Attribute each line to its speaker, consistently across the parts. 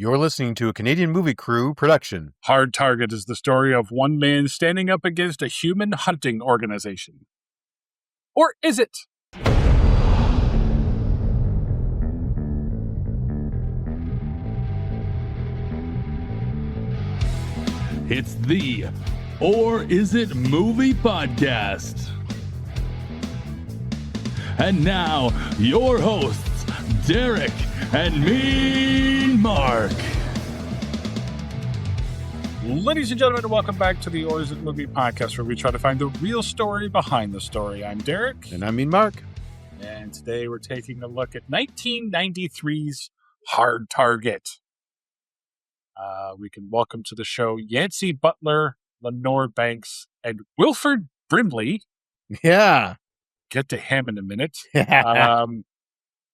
Speaker 1: You're listening to a Canadian Movie Crew production.
Speaker 2: Hard Target is the story of one man standing up against a human hunting organization. Or is it?
Speaker 3: It's the Or Is It Movie Podcast. And now, your hosts, Derek and Mean Mark.
Speaker 2: Ladies and gentlemen, welcome back to the Or Is It Movie Podcast, where we try to find the real story behind the story. I'm Derek.
Speaker 1: And I mean Mark.
Speaker 2: And today we're taking a look at 1993's Hard Target. We can welcome to the show Yancey Butler, Lenore Banks, and Wilford Brimley.
Speaker 1: Yeah.
Speaker 2: Get to him in a minute.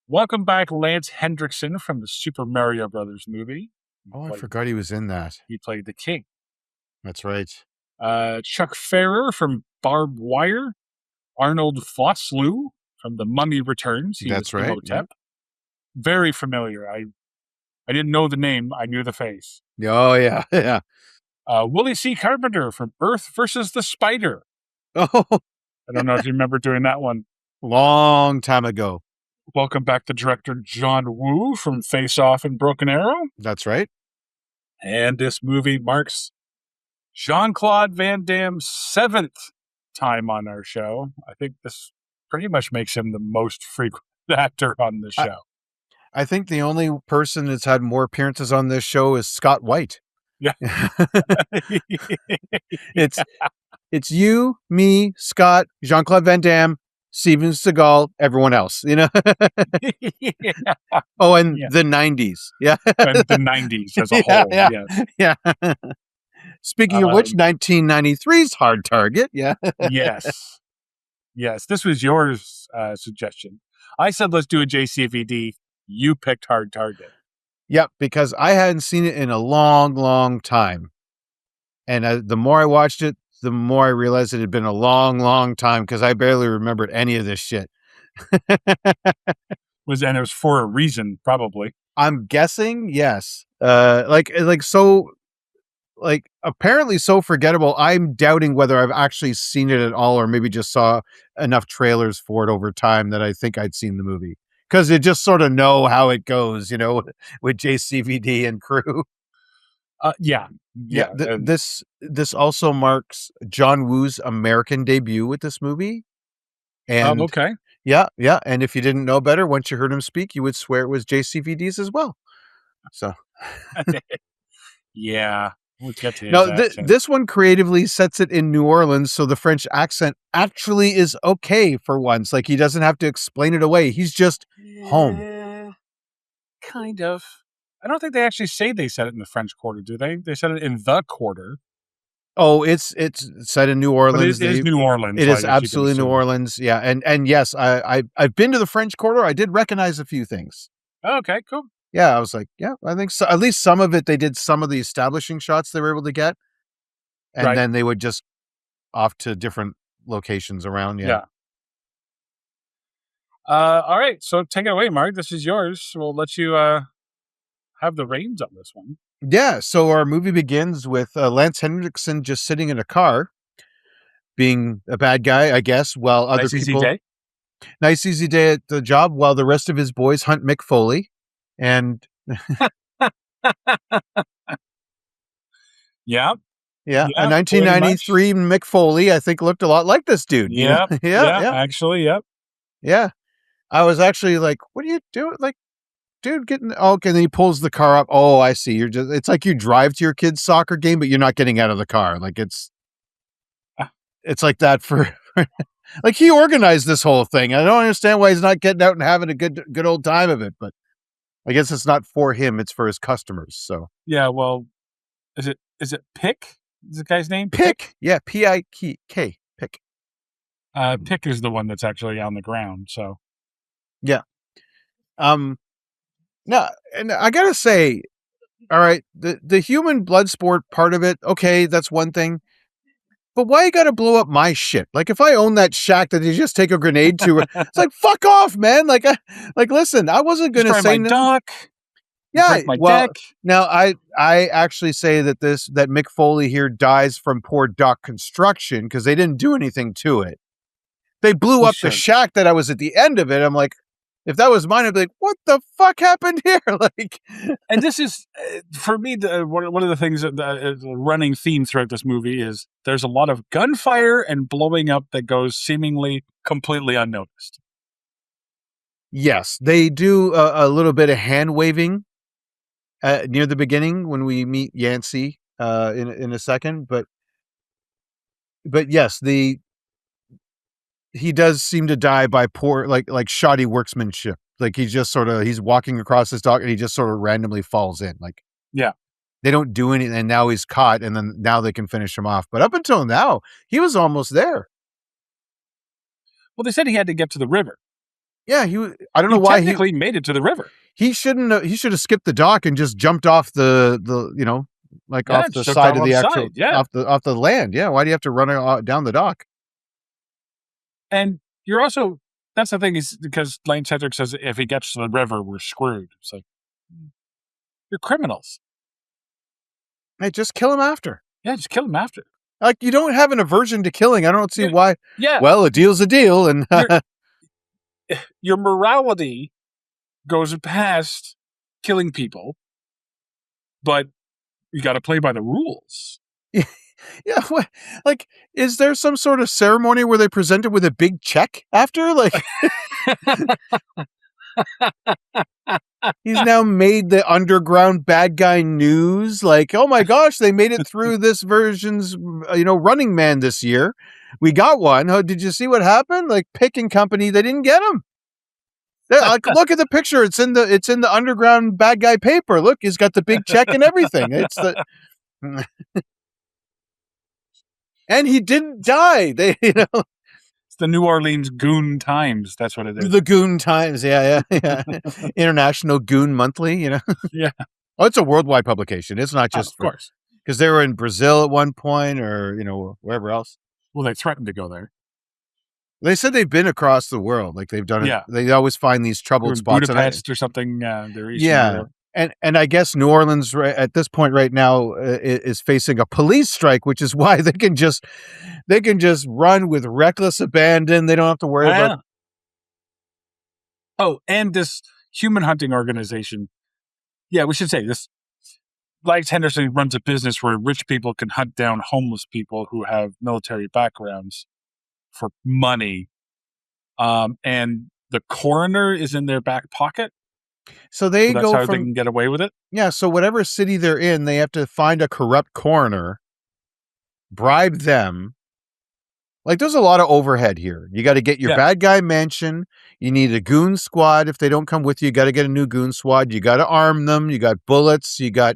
Speaker 2: Welcome back Lance Hendrickson from the Super Mario Brothers movie.
Speaker 1: I forgot he was in that.
Speaker 2: He played the king.
Speaker 1: That's right.
Speaker 2: Chuck Ferrer from Barbed Wire. Arnold Vosloo from The Mummy Returns.
Speaker 1: That's right.
Speaker 2: Imhotep. Very familiar. I didn't know the name. I knew the face.
Speaker 1: Oh, yeah. Yeah.
Speaker 2: Willie C. Carpenter from Earth versus the Spider.
Speaker 1: Oh,
Speaker 2: I don't know if you remember doing that one.
Speaker 1: long time ago.
Speaker 2: Welcome back to director John Woo from Face Off and Broken Arrow.
Speaker 1: That's right.
Speaker 2: And this movie marks Jean-Claude Van Damme's 7th time on our show. I think this pretty much makes him the most frequent actor on the show.
Speaker 1: I think the only person that's had more appearances on this show is Scott White.
Speaker 2: Yeah.
Speaker 1: It's you, me, Scott, Jean-Claude Van Damme, Steven Seagal, everyone else, you know?
Speaker 2: Yeah.
Speaker 1: Oh, and the 90s. Yeah.
Speaker 2: And the 90s as a whole.
Speaker 1: Yeah. Speaking of which, 1993's Hard Target. Yeah.
Speaker 2: Yes. This was your suggestion. I said, let's do a JCVD. You picked Hard Target.
Speaker 1: Yep, because I hadn't seen it in a long, long time. And the more I watched it, the more I realized it had been a long, long time because I barely remembered any of this shit.
Speaker 2: It was for a reason, probably.
Speaker 1: I'm guessing, yes. Apparently so forgettable. I'm doubting whether I've actually seen it at all, or maybe just saw enough trailers for it over time that I think I'd seen the movie. Because you just sort of know how it goes, you know, with JCVD and crew. This also marks John Woo's American debut with this movie. And
Speaker 2: okay.
Speaker 1: Yeah. And if you didn't know better, once you heard him speak, you would swear it was JCVD's as well. So,
Speaker 2: yeah, we'll get to
Speaker 1: this one creatively sets it in New Orleans, so the French accent actually is okay for once. Like, he doesn't have to explain it away. He's just home.
Speaker 2: Kind of. I don't think they actually say they said it in the French Quarter, do they? They said it in the Quarter.
Speaker 1: Oh, it's set in New Orleans.
Speaker 2: But it is New Orleans.
Speaker 1: It is absolutely New Orleans. Yeah, and yes, I've been to the French Quarter. I did recognize a few things.
Speaker 2: Okay, cool.
Speaker 1: Yeah, I was like, yeah, I think so. At least some of it, they did some of the establishing shots they were able to get, and then they would just off to different locations around. Yeah.
Speaker 2: All right, so take it away, Mark. This is yours. We'll let you have the reins on this one.
Speaker 1: Yeah, so our movie begins with Lance Hendrickson just sitting in a car, being a bad guy, I guess, while other people... Nice, easy day at the job, while the rest of his boys hunt Mick Foley. And...
Speaker 2: Yeah,
Speaker 1: a 1993 Mick Foley, I think, looked a lot like this dude.
Speaker 2: Yeah, actually, yep.
Speaker 1: Yeah. I was actually like, what are you doing? Like, dude, okay, and then he pulls the car up. Oh, I see. It's like you drive to your kid's soccer game, but you're not getting out of the car. Like, it's like that for like, he organized this whole thing. I don't understand why he's not getting out and having a good old time of it, but I guess it's not for him, it's for his customers. So
Speaker 2: yeah, well, is it Pick? Is the guy's name
Speaker 1: Pick? Yeah, P-I-K, Pick.
Speaker 2: Pick is the one that's actually on the ground. So
Speaker 1: yeah. No, and I gotta say, all right, the human blood sport part of it, okay, that's one thing. But why you gotta blow up my shit? Like, if I own that shack that you just take a grenade to, it's like, fuck off, man. Like, listen, I wasn't gonna say
Speaker 2: my duck.
Speaker 1: Yeah,
Speaker 2: break my
Speaker 1: well,
Speaker 2: deck.
Speaker 1: now I actually say that that Mick Foley here dies from poor dock construction because they didn't do anything to it. They blew
Speaker 2: Well,
Speaker 1: up the
Speaker 2: sure.
Speaker 1: shack that I was at the end of it. I'm like, if that was mine, I'd be like, what the fuck happened here? Like,
Speaker 2: And this is, for me, one of the things that is a running theme throughout this movie is there's a lot of gunfire and blowing up that goes seemingly completely unnoticed.
Speaker 1: yes, they do a little bit of hand waving near the beginning when we meet Yancey in a second, but yes, he does seem to die by poor like shoddy workmanship. Like he's walking across his dock and he just sort of randomly falls in. Like,
Speaker 2: Yeah.
Speaker 1: they don't do anything, and now he's caught, and then now they can finish him off. But up until now, he was almost there.
Speaker 2: Well, they said he had to get to the river.
Speaker 1: Yeah, I don't know why
Speaker 2: technically made it to the river.
Speaker 1: he shouldn't have, he should have skipped the dock and just jumped off the off the side of the actual off the land. Yeah, why do you have to run down the dock?
Speaker 2: And you're also, that's the thing, is because Lane Cedric says if he gets to the river, we're screwed. It's like, you're criminals.
Speaker 1: Hey, just kill him after.
Speaker 2: Yeah, just kill him after.
Speaker 1: Like, you don't have an aversion to killing. I don't see why.
Speaker 2: Yeah.
Speaker 1: Well, a deal's a deal, and
Speaker 2: your morality goes past killing people, but you got to play by the rules.
Speaker 1: yeah. What, like, is there some sort of ceremony where they present it with a big check after? Like, he's now made the underground bad guy news. Like, oh my gosh, they made it through this version's, Running Man this year. We got one. Oh, did you see what happened? Like, Pick and Company, they didn't get him. Like, look at the picture. It's in the underground bad guy paper. Look, he's got the big check and everything. It's the, and he didn't die.
Speaker 2: It's the New Orleans Goon Times. That's what it is.
Speaker 1: The Goon Times. Yeah. International Goon Monthly.
Speaker 2: Yeah.
Speaker 1: Oh, it's a worldwide publication. It's not just
Speaker 2: of course,
Speaker 1: because they were in Brazil at one point, or wherever else.
Speaker 2: Well, they threatened to go there.
Speaker 1: They said they've been across the world. Like, they've done it.
Speaker 2: Yeah.
Speaker 1: They always find these troubled spots.
Speaker 2: Budapest or something. They're
Speaker 1: yeah. And I guess New Orleans at this point right now is facing a police strike, which is why they can just run with reckless abandon. They don't have to worry about.
Speaker 2: Oh, and this human hunting organization. Yeah, we should say this. Legs Henderson runs a business where rich people can hunt down homeless people who have military backgrounds for money. And the coroner is in their back pocket.
Speaker 1: So that's
Speaker 2: how they can get away with it?
Speaker 1: Yeah, so whatever city they're in, they have to find a corrupt coroner, bribe them. Like, there's a lot of overhead here. You got to get your bad guy mansion. You need a goon squad. If they don't come with you, you got to get a new goon squad. You got to arm them. You got bullets. You got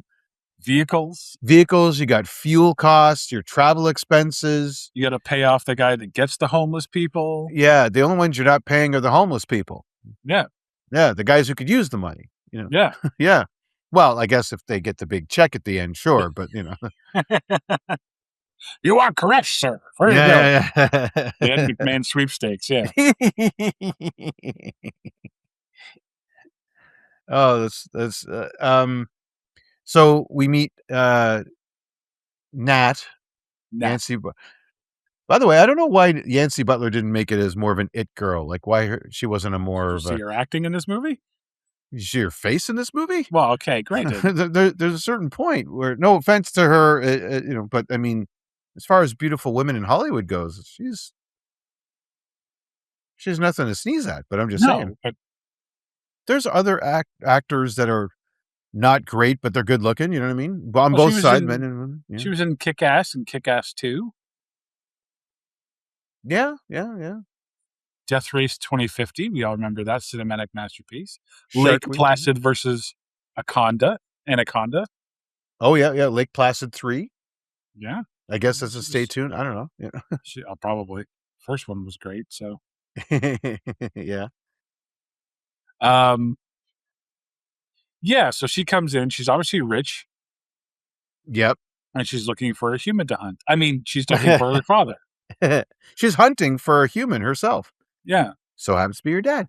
Speaker 2: vehicles.
Speaker 1: You got fuel costs, your travel expenses.
Speaker 2: You got to pay off the guy that gets the homeless people.
Speaker 1: Yeah, the only ones you're not paying are the homeless people.
Speaker 2: Yeah.
Speaker 1: Yeah, the guys who could use the money.
Speaker 2: Yeah.
Speaker 1: Yeah. Well, I guess if they get the big check at the end, sure, but
Speaker 2: You are correct, sir. Where
Speaker 1: yeah.
Speaker 2: The Ed McMahon sweepstakes, yeah.
Speaker 1: Oh, that's so we meet Nat. Yancy. By the way, I don't know why Yancy Butler didn't make it as more of an it girl. Like, why she wasn't a more of a.
Speaker 2: See her acting in this movie?
Speaker 1: You see her face in this movie?
Speaker 2: Well, okay, great.
Speaker 1: There's a certain point where, no offense to her, but I mean, as far as beautiful women in Hollywood goes, she's nothing to sneeze at. But I'm just saying,
Speaker 2: but
Speaker 1: there's other actors that are not great, but they're good looking. You know what I mean? On both sides, men and women. Yeah.
Speaker 2: She was in Kick-Ass and Kick-Ass 2.
Speaker 1: Yeah.
Speaker 2: Death Race 2050. We all remember that cinematic masterpiece.
Speaker 1: Shark
Speaker 2: Lake
Speaker 1: Week.
Speaker 2: Placid versus Anaconda.
Speaker 1: Oh, yeah. Lake Placid 3.
Speaker 2: Yeah.
Speaker 1: I guess that's a stay tuned. I don't know. Yeah.
Speaker 2: Probably. First one was great, so.
Speaker 1: Yeah.
Speaker 2: Yeah, so she comes in. She's obviously rich.
Speaker 1: Yep.
Speaker 2: And she's looking for a human to hunt. I mean, she's looking for her father.
Speaker 1: She's hunting for a human herself.
Speaker 2: Yeah.
Speaker 1: So happens to be your dad.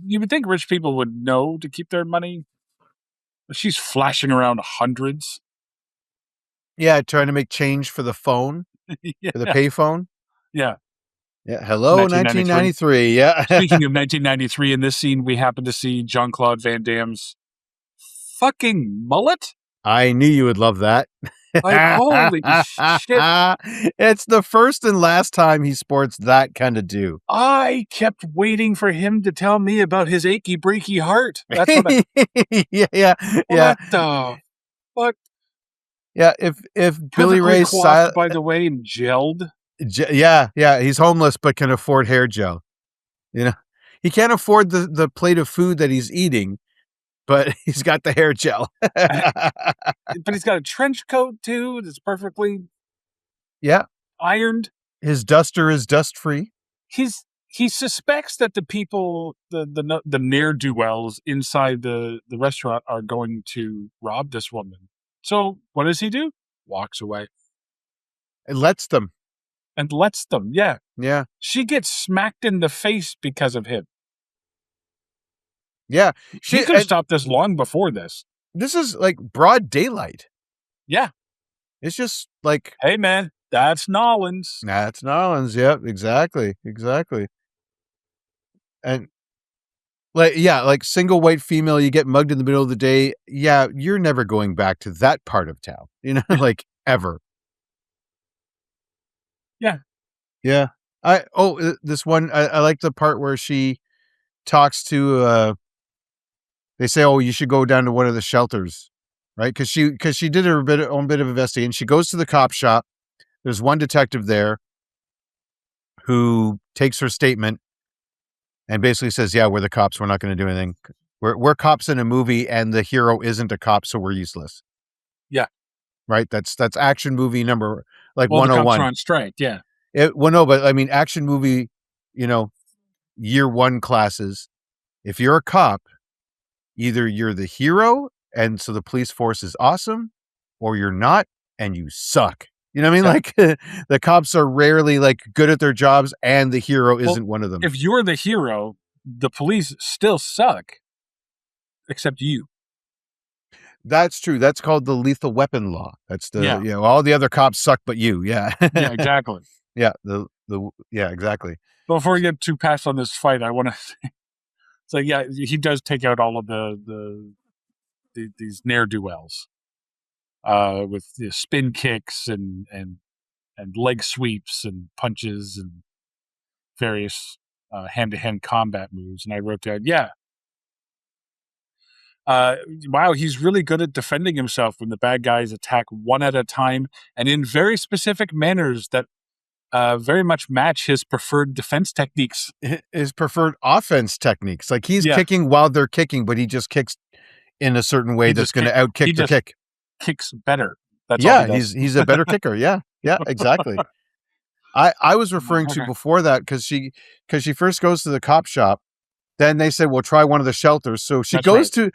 Speaker 2: you would think rich people would know to keep their money. She's flashing around hundreds.
Speaker 1: Yeah, trying to make change for the phone,
Speaker 2: Yeah.
Speaker 1: for the payphone.
Speaker 2: Yeah.
Speaker 1: Yeah. Hello, 1993. Yeah.
Speaker 2: Speaking of 1993, in this scene, we happen to see Jean-Claude Van Damme's fucking mullet.
Speaker 1: I knew you would love that.
Speaker 2: Like, holy shit.
Speaker 1: It's the first and last time he sports that kind of do.
Speaker 2: I kept waiting for him to tell me about his achy breaky heart. That's what I...
Speaker 1: yeah.
Speaker 2: What the fuck?
Speaker 1: Yeah, if Billy Ray
Speaker 2: coiffed, by the way, and gelled.
Speaker 1: Yeah, he's homeless but can afford hair gel. You know, he can't afford the plate of food that he's eating, but he's got the hair gel.
Speaker 2: But he's got a trench coat too that's perfectly ironed.
Speaker 1: His duster is dust free.
Speaker 2: He suspects that the people, the ne'er-do-wells inside the restaurant are going to rob this woman. So what does he do? Walks away.
Speaker 1: It lets them.
Speaker 2: And lets them, yeah.
Speaker 1: Yeah.
Speaker 2: She gets smacked in the face because of him.
Speaker 1: Yeah.
Speaker 2: She could have stopped this long before this.
Speaker 1: This is like broad daylight.
Speaker 2: Yeah.
Speaker 1: It's just like...
Speaker 2: Hey, man, that's Nollins.
Speaker 1: That's Nollins, yep, exactly. And... like single white female, you get mugged in the middle of the day. Yeah, you're never going back to that part of town, like ever.
Speaker 2: Yeah.
Speaker 1: Yeah. This one, I like the part where she talks to, they say, oh, you should go down to one of the shelters, right? Cause she did her own bit of investigation. She goes to the cop shop. There's one detective there who takes her statement and basically says, yeah, we're the cops. We're not going to do anything. We're cops in a movie and the hero isn't a cop. So we're useless.
Speaker 2: Yeah.
Speaker 1: Right. That's action movie number like
Speaker 2: well,
Speaker 1: 101.
Speaker 2: The cops are on strike. Yeah.
Speaker 1: No, but I mean, action movie, year one classes. If you're a cop, either you're the hero and so the police force is awesome, or you're not and you suck. You know what I mean?
Speaker 2: Yeah.
Speaker 1: Like the cops are rarely like good at their jobs and the hero isn't one of them.
Speaker 2: If you're the hero, the police still suck, except you.
Speaker 1: That's true. That's called the lethal weapon law. That's all the other cops suck, but you. Yeah.
Speaker 2: Yeah, exactly.
Speaker 1: Yeah. Exactly.
Speaker 2: Before we get too past on this fight, I want to say, so yeah, he does take out all of these ne'er-do-wells. With spin kicks and leg sweeps and punches and various hand-to-hand combat moves. And I wrote down, wow, he's really good at defending himself when the bad guys attack one at a time and in very specific manners that very much match his preferred defense techniques.
Speaker 1: His preferred offense techniques. Like he's kicking while they're kicking, but he just kicks in a certain way that's going to outkick the kick.
Speaker 2: Kicks better. That's all he does.
Speaker 1: He's a better kicker. Yeah, exactly. I was referring to before that because she first goes to the cop shop. Then they say, "Well, try one of the shelters." So she goes to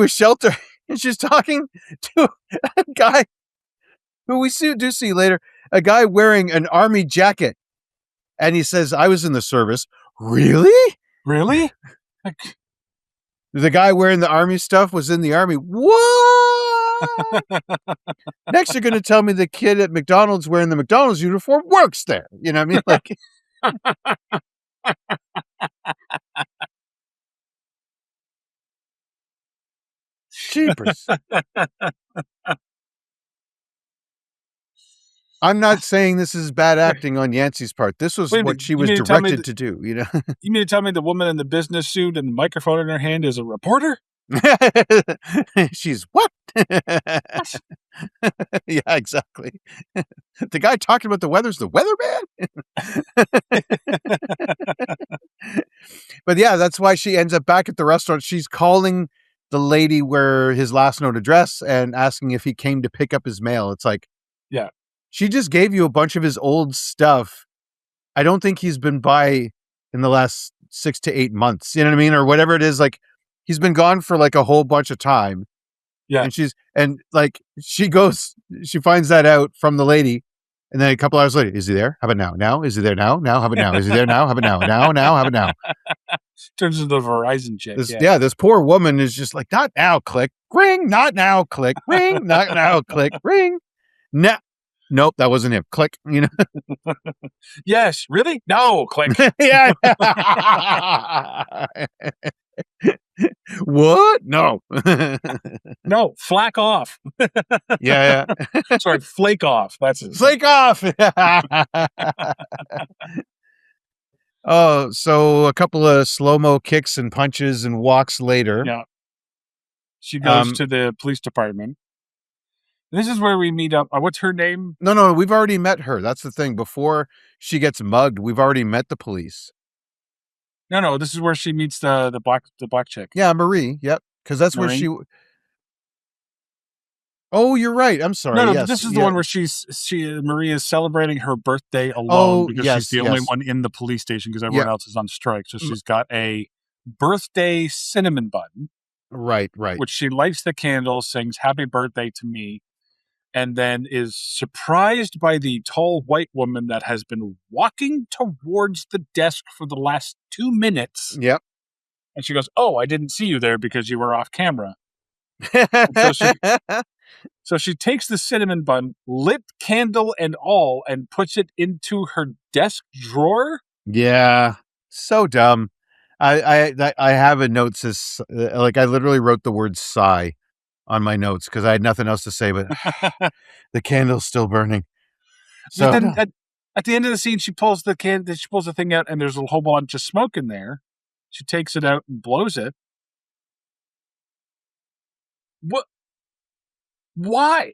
Speaker 1: a shelter and she's talking to a guy who we do see later, a guy wearing an army jacket, and he says, "I was in the service." Really? The guy wearing the army stuff was in the army. What? Next, you're going to tell me the kid at McDonald's wearing the McDonald's uniform works there. You know what I mean? Like, jeepers. I'm not saying this is bad acting on Yancey's part. This was what she was directed to do. You
Speaker 2: mean to tell me the woman in the business suit and the microphone in her hand is a reporter?
Speaker 1: She's what? Yeah, exactly. The guy talking about the weather's the weatherman. But yeah, that's why she ends up back at the restaurant. She's calling the lady where his last known address and asking if he came to pick up his mail. It's like, she just gave you a bunch of his old stuff. I don't think he's been by in the last 6 to 8 months. You know what I mean? Or whatever it is. Like, he's been gone for like a whole bunch of time. Yeah. And she finds that out from the lady. And then a couple hours later, is he there? How about now? Now? Is he there now? Now? How about now? Is he there now? How about now? Now? Now? How about now?
Speaker 2: Turns into the Verizon chick.
Speaker 1: This poor woman is just like, not now, click, ring, not now, click, ring, not now, click, ring. No, nope, that wasn't him. Click, you know.
Speaker 2: Yes, really? No, click.
Speaker 1: Yeah. What? No.
Speaker 2: No, flack off.
Speaker 1: Yeah.
Speaker 2: Sorry, flake off. That's it.
Speaker 1: Flake off. Oh, so a couple of slow-mo kicks and punches and walks later.
Speaker 2: Yeah. She goes to the police department. This is where we meet up. What's her name?
Speaker 1: No, we've already met her. That's the thing. Before she gets mugged, we've already met the police.
Speaker 2: No, this is where she meets the black chick.
Speaker 1: Yeah, Marie. Yep, because that's
Speaker 2: Marie?
Speaker 1: where she. Oh, you're right. I'm sorry.
Speaker 2: No,
Speaker 1: yes,
Speaker 2: this is the one where Marie is celebrating her birthday alone because she's the only one in the police station because everyone else is on strike. So she's got a birthday cinnamon bun.
Speaker 1: Right.
Speaker 2: Which she lights the candle, sings "Happy Birthday" to me, and then is surprised by the tall white woman that has been walking towards the desk for the last 2 minutes.
Speaker 1: Yep.
Speaker 2: And she goes, "Oh, I didn't see you there because you were off camera." So she takes the cinnamon bun, lit candle and all, and puts it into her desk drawer.
Speaker 1: Yeah, so dumb. I have a note says like I literally wrote the word sigh on my notes because I had nothing else to say, but the candle's still burning. So
Speaker 2: then at the end of the scene, she pulls the thing out, and there's a whole bunch of smoke in there. She takes it out and blows it. What? Why?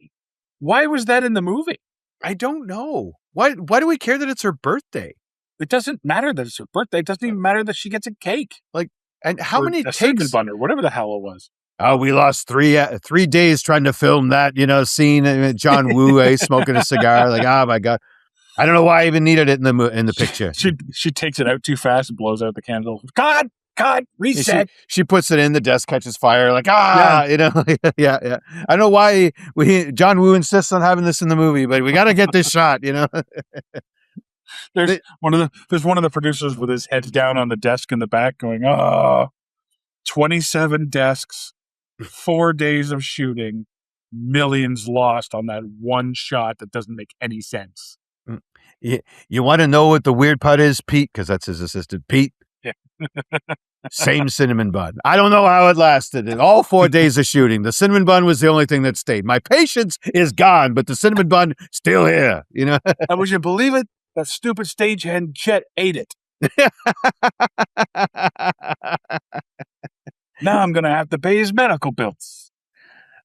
Speaker 2: Why was that in the movie?
Speaker 1: I don't know. Why do we care that it's her birthday?
Speaker 2: It doesn't matter that it's her birthday. It doesn't even matter that she gets a cake.
Speaker 1: Like, and how many
Speaker 2: a
Speaker 1: takes?
Speaker 2: cinnamon bun or whatever the hell it was.
Speaker 1: Oh, we lost 3 days trying to film that, scene. John Woo smoking a cigar. Like, oh my god, I don't know why I even needed it in the picture.
Speaker 2: She takes it out too fast and blows out the candle. God, reset.
Speaker 1: She puts it in. The desk catches fire. Like yeah. Yeah. I don't know why John Woo insists on having this in the movie, but we got to get this shot.
Speaker 2: There's one of the producers with his head down on the desk in the back, going, 27 desks, 4 days of shooting, millions lost on that one shot that doesn't make any sense.
Speaker 1: You want to know what the weird part is, Pete? Because that's his assistant, Pete.
Speaker 2: Yeah.
Speaker 1: Same cinnamon bun. I don't know how it lasted. In all 4 days of shooting, the cinnamon bun was the only thing that stayed. My patience is gone, but the cinnamon bun still here. And
Speaker 2: would you believe it? That stupid stagehand Chet ate it. Now I'm going to have to pay his medical bills.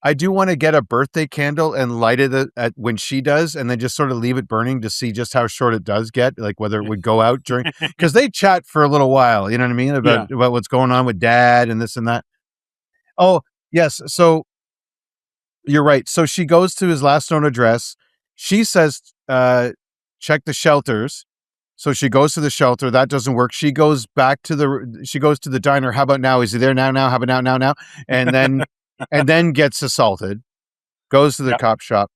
Speaker 1: I do want to get a birthday candle and light it at when she does, and then just sort of leave it burning to see just how short it does get, like whether it would go out during, because they chat for a little while, you know what I mean? About what's going on with dad and this and that. Oh, yes. So you're right. So she goes to his last known address. She says, check the shelters. So she goes to the shelter. That doesn't work. She goes to the diner. How about now? Is he there now? How about now? And then, and then gets assaulted, goes to the cop shop,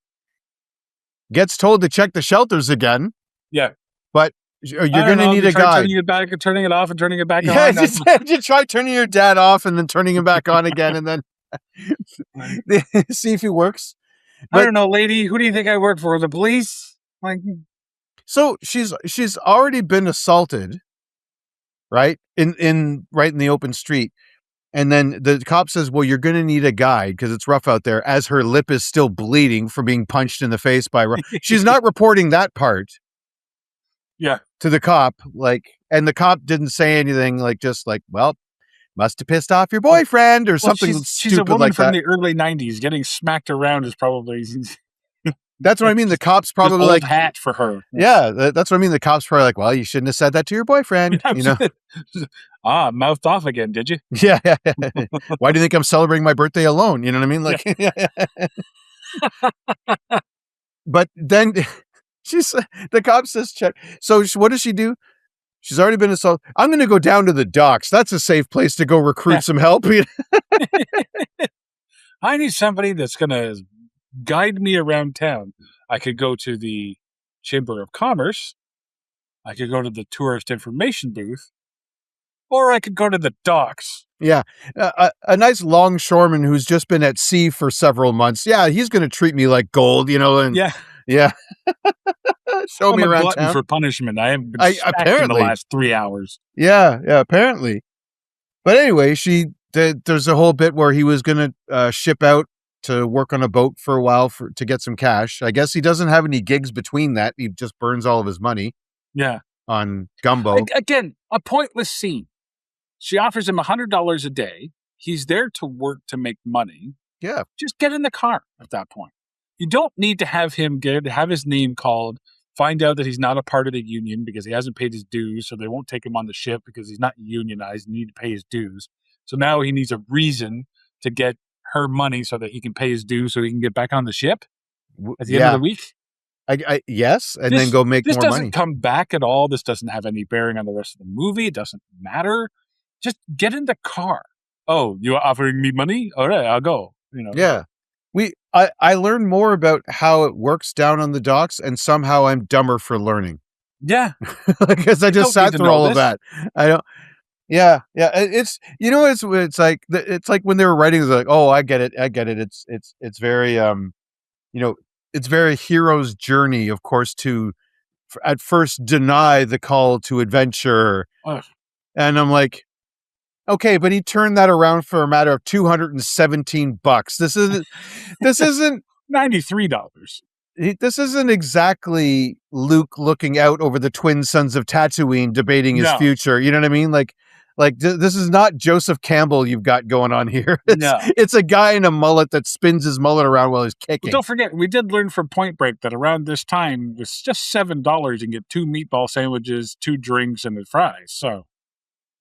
Speaker 1: gets told to check the shelters again.
Speaker 2: Yeah.
Speaker 1: But you're going to need a guide.
Speaker 2: Turning it back and turning it off and turning it back on.
Speaker 1: Yeah, you try turning your dad off and then turning him back on again and then see if he works.
Speaker 2: But, I don't know, lady. Who do you think I work for? The police?
Speaker 1: So she's already been assaulted, right? In the open street. And then the cop says, well, you're going to need a guide because it's rough out there, as her lip is still bleeding from being punched in the face by... She's not reporting that part to the cop. And the cop didn't say anything, well, must have pissed off your boyfriend or something stupid like that.
Speaker 2: She's a woman from the early 90s. Getting smacked around is probably...
Speaker 1: That's what I mean. The cop's probably
Speaker 2: old hat for her.
Speaker 1: Yeah, that's what I mean. The cop's probably like, well, you shouldn't have said that to your boyfriend.
Speaker 2: Mouthed off again, did you?
Speaker 1: Yeah. Why do you think I'm celebrating my birthday alone? You know what I mean? But then the cop says, check. So what does she do? She's already been assaulted. I'm going to go down to the docks. That's a safe place to go recruit some help.
Speaker 2: I need somebody that's going to guide me around town. I could go to the Chamber of Commerce. I could go to the tourist information booth, or I could go to the docks.
Speaker 1: Yeah. A nice longshoreman who's just been at sea for several months. Yeah, he's going to treat me like gold, and
Speaker 2: Yeah,
Speaker 1: yeah. Show
Speaker 2: I'm
Speaker 1: me
Speaker 2: a
Speaker 1: around
Speaker 2: glutton
Speaker 1: town.
Speaker 2: for punishment. I haven't been stacked in the
Speaker 1: Apparently.
Speaker 2: last 3 hours.
Speaker 1: Yeah, apparently. But anyway, there's a whole bit where he was going to ship out to work on a boat for a while to get some cash. I guess he doesn't have any gigs between that. He just burns all of his money
Speaker 2: Yeah.
Speaker 1: on gumbo.
Speaker 2: Again, a pointless scene. She offers him $100 a day. He's there to work to make money.
Speaker 1: Yeah.
Speaker 2: Just get in the car at that point. You don't need to have him have his name called, find out that he's not a part of the union because he hasn't paid his dues, so they won't take him on the ship because he's not unionized and need to pay his dues. So now he needs a reason to get her money so that he can pay his dues so he can get back on the ship at the end of the week.
Speaker 1: Yes, and then go make more money.
Speaker 2: This doesn't come back at all. This doesn't have any bearing on the rest of the movie. It doesn't matter. Just get in the car. Oh, you are offering me money? All right, I'll go.
Speaker 1: Yeah. I learned more about how it works down on the docks, and somehow I'm dumber for learning.
Speaker 2: Yeah.
Speaker 1: Because I just sat through all of that. I don't. Yeah. It's it's like when they were writing, it's like, oh, I get it. It's very it's very hero's journey, of course, to at first deny the call to adventure.
Speaker 2: Ugh.
Speaker 1: And I'm like, okay, but he turned that around for a matter of $217. This isn't
Speaker 2: $93.
Speaker 1: This isn't exactly Luke looking out over the twin sons of Tatooine debating his future. You know what I mean? Like this is not Joseph Campbell you've got going on here. It's a guy in a mullet that spins his mullet around while he's kicking.
Speaker 2: Well, don't forget, we did learn from Point Break that around this time it was just $7 and get 2 meatball sandwiches, 2 drinks, and the fries. So,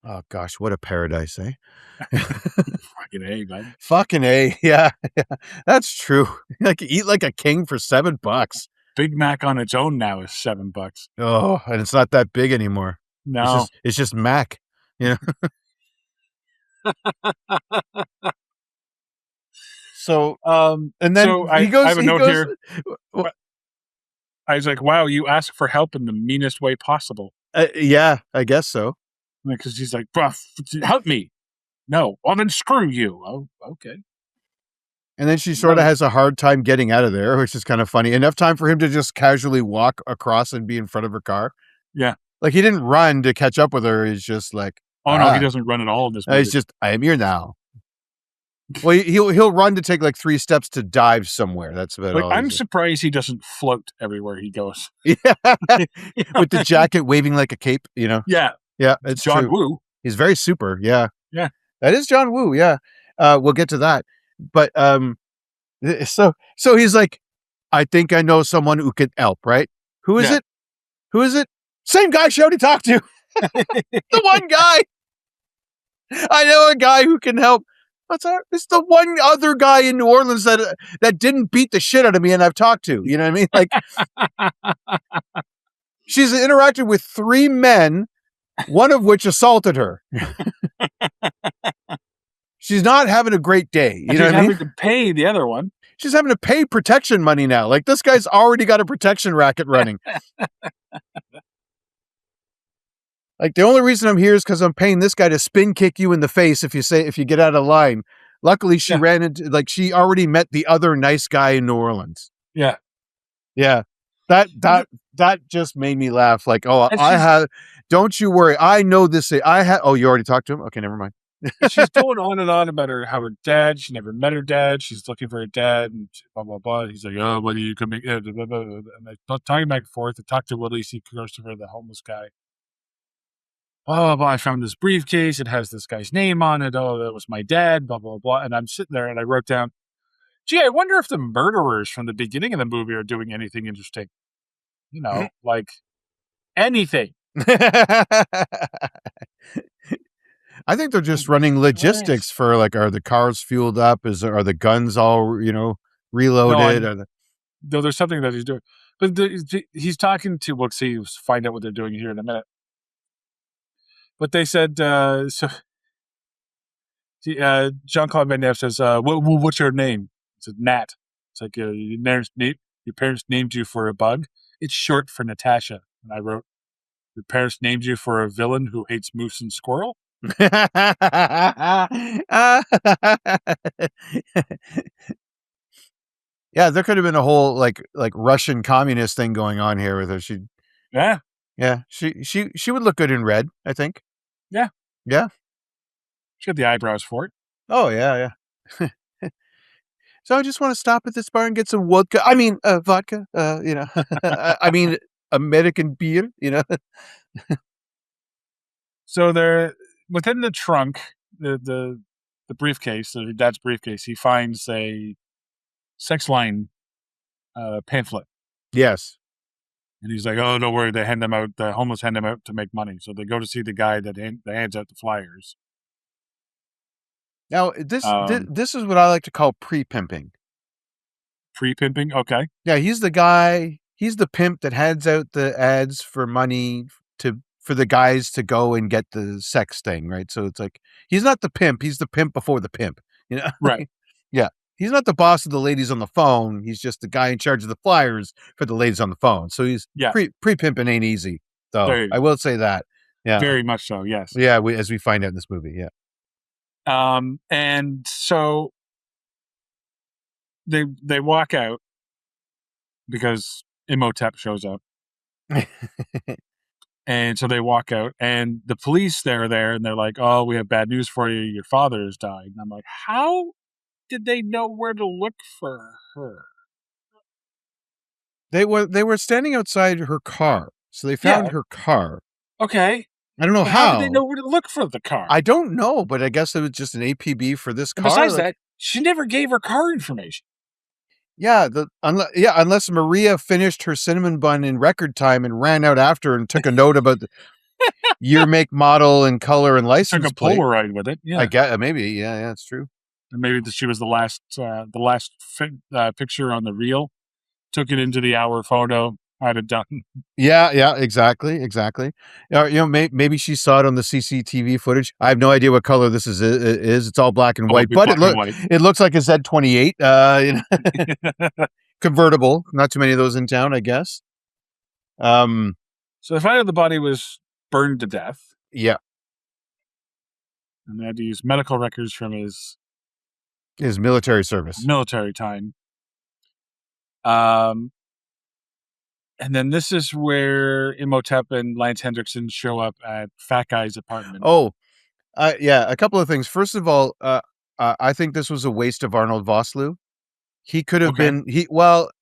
Speaker 1: oh gosh, what a paradise, eh?
Speaker 2: Fucking A, man.
Speaker 1: Fucking A, yeah. That's true. Like eat like a king for $7.
Speaker 2: Big Mac on its own now is $7.
Speaker 1: Oh, and it's not that big anymore.
Speaker 2: No,
Speaker 1: it's just Mac. Yeah. So, and then he goes.
Speaker 2: I have a note here. I was like, "Wow, you asked for help in the meanest way possible."
Speaker 1: Yeah, I guess so.
Speaker 2: Because he's like, "Help me." No, well then screw you. Oh, okay.
Speaker 1: And then she sort of has a hard time getting out of there, which is kind of funny. Enough time for him to just casually walk across and be in front of her car.
Speaker 2: Yeah.
Speaker 1: Like he didn't run to catch up with her. He's just like,
Speaker 2: oh no, he doesn't run at all in this movie.
Speaker 1: He's just, I am here now. Well, he'll run to take like 3 steps to dive somewhere. That's about all.
Speaker 2: I'm surprised he doesn't float everywhere he goes.
Speaker 1: Yeah. With the jacket waving like a cape,
Speaker 2: Yeah.
Speaker 1: Yeah, it's
Speaker 2: John
Speaker 1: true.
Speaker 2: Woo.
Speaker 1: He's very super. Yeah.
Speaker 2: Yeah.
Speaker 1: That is John Woo. Yeah. We'll get to that. But so he's like, I think I know someone who could help, right? Who is it? Who is it? Same guy she already talked to. The one guy. I know a guy who can help. What's that? It's the one other guy in New Orleans that didn't beat the shit out of me and I've talked to. You know what I mean? Like she's interacted with 3 men, one of which assaulted her. She's not having a great day. You know what I mean?
Speaker 2: Having to pay the other one.
Speaker 1: She's having to pay protection money now. Like this guy's already got a protection racket running. Like the only reason I'm here is because I'm paying this guy to spin kick you in the face if you get out of line. Luckily, she ran into she already met the other nice guy in New Orleans.
Speaker 2: Yeah,
Speaker 1: yeah. That just made me laugh. Like, oh, don't you worry. I know this. Oh, you already talked to him? Okay, never mind.
Speaker 2: She's going on and on about how her dad. She never met her dad. She's looking for her dad, and blah blah blah. He's like, oh, what are you coming? And they're talking back and forth. They talk to Willie C. Christopher, the homeless guy. Blah, blah, blah. I found this briefcase. It has this guy's name on it. Oh, that was my dad. Blah blah blah. And I'm sitting there, and I wrote down, gee, I wonder if the murderers from the beginning of the movie are doing anything interesting. Like anything.
Speaker 1: I think they're just running logistics for like, are the cars fueled up? Are the guns all, reloaded?
Speaker 2: No, there's something that he's doing. But he's talking to, we'll find out what they're doing here in a minute. But they said, Jean-Claude Van Damme says, what's your name? He said, Nat. It's like, your parents named you for a bug. It's short for Natasha. And I wrote, your parents named you for a villain who hates moose and squirrel?
Speaker 1: Yeah, there could have been a whole like Russian communist thing going on here with her. She would look good in red, I think.
Speaker 2: Yeah.
Speaker 1: Yeah.
Speaker 2: She got the eyebrows for it.
Speaker 1: Oh yeah. So I just want to stop at this bar and get some vodka. I mean, vodka. I mean, American beer.
Speaker 2: So they're within the trunk, the briefcase, her dad's briefcase. He finds a sex line pamphlet.
Speaker 1: Yes.
Speaker 2: And he's like, "Oh, don't worry." They hand them out. The homeless hand them out to make money. So they go to see the guy that hands out the flyers.
Speaker 1: Now this is what I like to call pre-pimping.
Speaker 2: Pre-pimping, okay.
Speaker 1: Yeah, he's the guy. He's the pimp that hands out the ads for money for the guys to go and get the sex thing, right? So it's like he's not the pimp. He's the pimp before the pimp.
Speaker 2: Right.
Speaker 1: Yeah. He's not the boss of the ladies on the phone. He's just the guy in charge of the flyers for the ladies on the phone. So he's pre-pimping ain't easy, though. I will say that. Yeah.
Speaker 2: Very much so, yes.
Speaker 1: Yeah, as we find out in this movie, yeah.
Speaker 2: And so they walk out because Imhotep shows up. And so they walk out, and the police, they're there, and they're like, "Oh, we have bad news for you. Your father has died." And I'm like, how did they know where to look for her?
Speaker 1: They were standing outside her car, so they found her car.
Speaker 2: Okay.
Speaker 1: I don't know
Speaker 2: how did they know where to look for the car?
Speaker 1: I don't know, but I guess it was just an APB for this car.
Speaker 2: Besides that, she never gave her car information.
Speaker 1: Yeah, unless Maria finished her cinnamon bun in record time and ran out after her and took a note about the year, make, model, and color and license plate.
Speaker 2: Took a Polaroid with it. Yeah,
Speaker 1: I guess maybe. Yeah, it's true.
Speaker 2: And maybe she was the last picture on the reel. Took it into the hour photo. Had it done.
Speaker 1: Yeah, exactly. Maybe she saw it on the CCTV footage. I have no idea what color this is. It's all black and white, but it looks like a Z28. Convertible. Not too many of those in town, I guess.
Speaker 2: So they find out the body was burned to death.
Speaker 1: Yeah,
Speaker 2: and they had to use medical records from his
Speaker 1: military service,
Speaker 2: military time. And then this is where Imhotep and Lance Hendrickson show up at Fat Guy's apartment.
Speaker 1: Oh, yeah. A couple of things. First of all, I think this was a waste of Arnold Vosloo. He could have been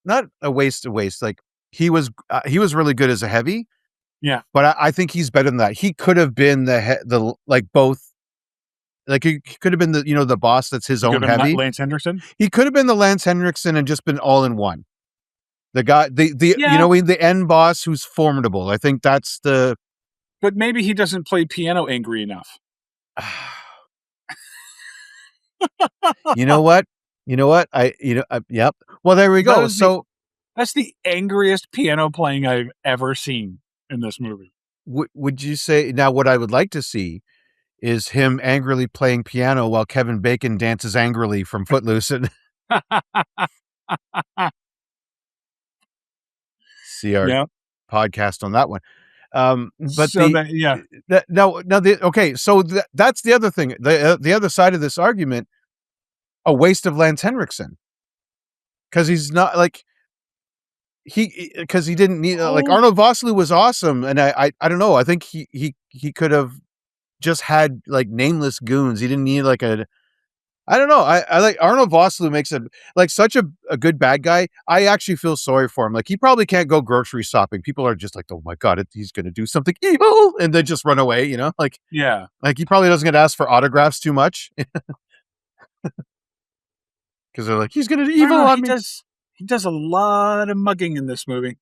Speaker 1: not a waste. Like he was really good as a heavy.
Speaker 2: Yeah,
Speaker 1: but I think he's better than that. He could have been the both. Like he could have been the boss that's his own heavy.
Speaker 2: Lance Hendrickson.
Speaker 1: He could have been the Lance Hendrickson and just been all in one. The guy, the end boss who's formidable. I think that's the.
Speaker 2: But maybe he doesn't play piano angry enough.
Speaker 1: You know what? Yep. Well, there we go.
Speaker 2: That's the angriest piano playing I've ever seen in this movie.
Speaker 1: Would you say now? What I would like to see is him angrily playing piano while Kevin Bacon dances angrily from Footloose and. See our podcast on that one. But
Speaker 2: so
Speaker 1: that's the other thing. The other side of this argument, a waste of Lance Henriksen. Because he's not like because he didn't need like Arnold Vosloo was awesome. And I don't know. I think he could have just had like nameless goons. He didn't need like I don't know. I like Arnold Vosloo makes it like such a good bad guy. I actually feel sorry for him. Like he probably can't go grocery shopping. People are just like, oh my God, he's going to do something evil and then just run away, Like,
Speaker 2: yeah.
Speaker 1: Like he probably doesn't get asked for autographs too much. Because they're like, he's going to do evil on me.
Speaker 2: He does a lot of mugging in this movie.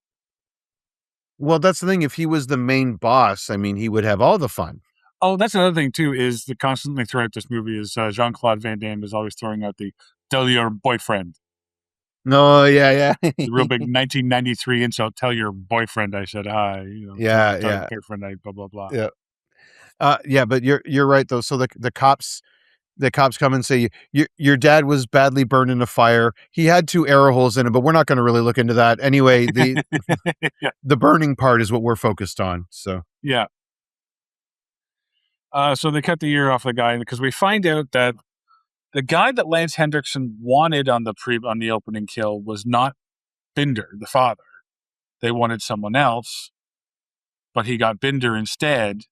Speaker 1: Well, that's the thing. If he was the main boss, I mean, he would have all the fun.
Speaker 2: Oh, that's another thing, too, is that constantly throughout this movie is Jean-Claude Van Damme is always throwing out the tell your boyfriend.
Speaker 1: No, yeah.
Speaker 2: The real big 1993 insult, tell your boyfriend I said hi. Tell your boyfriend I blah, blah, blah.
Speaker 1: Yeah. But you're right, though. So the cops, the cops come and say, your dad was badly burned in a fire. He had 2 arrow holes in him, but we're not going to really look into that. Anyway, the burning part is what we're focused on. So,
Speaker 2: yeah. So they cut the ear off the guy because we find out that the guy that Lance Hendrickson wanted on the opening kill was not Binder, the father. They wanted someone else, but he got Binder instead.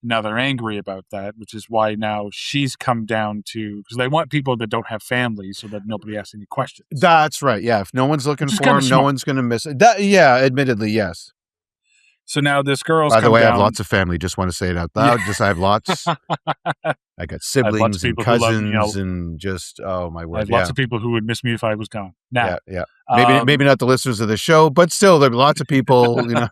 Speaker 2: Now they're angry about that, which is why now she's come down to, because they want people that don't have families so that nobody asks any questions.
Speaker 1: That's right. Yeah. If no one's looking for him, no
Speaker 2: smart.
Speaker 1: one's going to miss it. Yeah, admittedly, yes.
Speaker 2: So now this girl's
Speaker 1: By the
Speaker 2: come
Speaker 1: way, I
Speaker 2: down.
Speaker 1: have lots of family. Just want to say it out loud. Just I have lots. I got siblings and
Speaker 2: people who love me.
Speaker 1: cousins and just, oh my
Speaker 2: I
Speaker 1: word.
Speaker 2: have lots of people who would miss me if I was gone. Now,
Speaker 1: Yeah. Maybe not the listeners of the show, but still, there are lots of people, you know.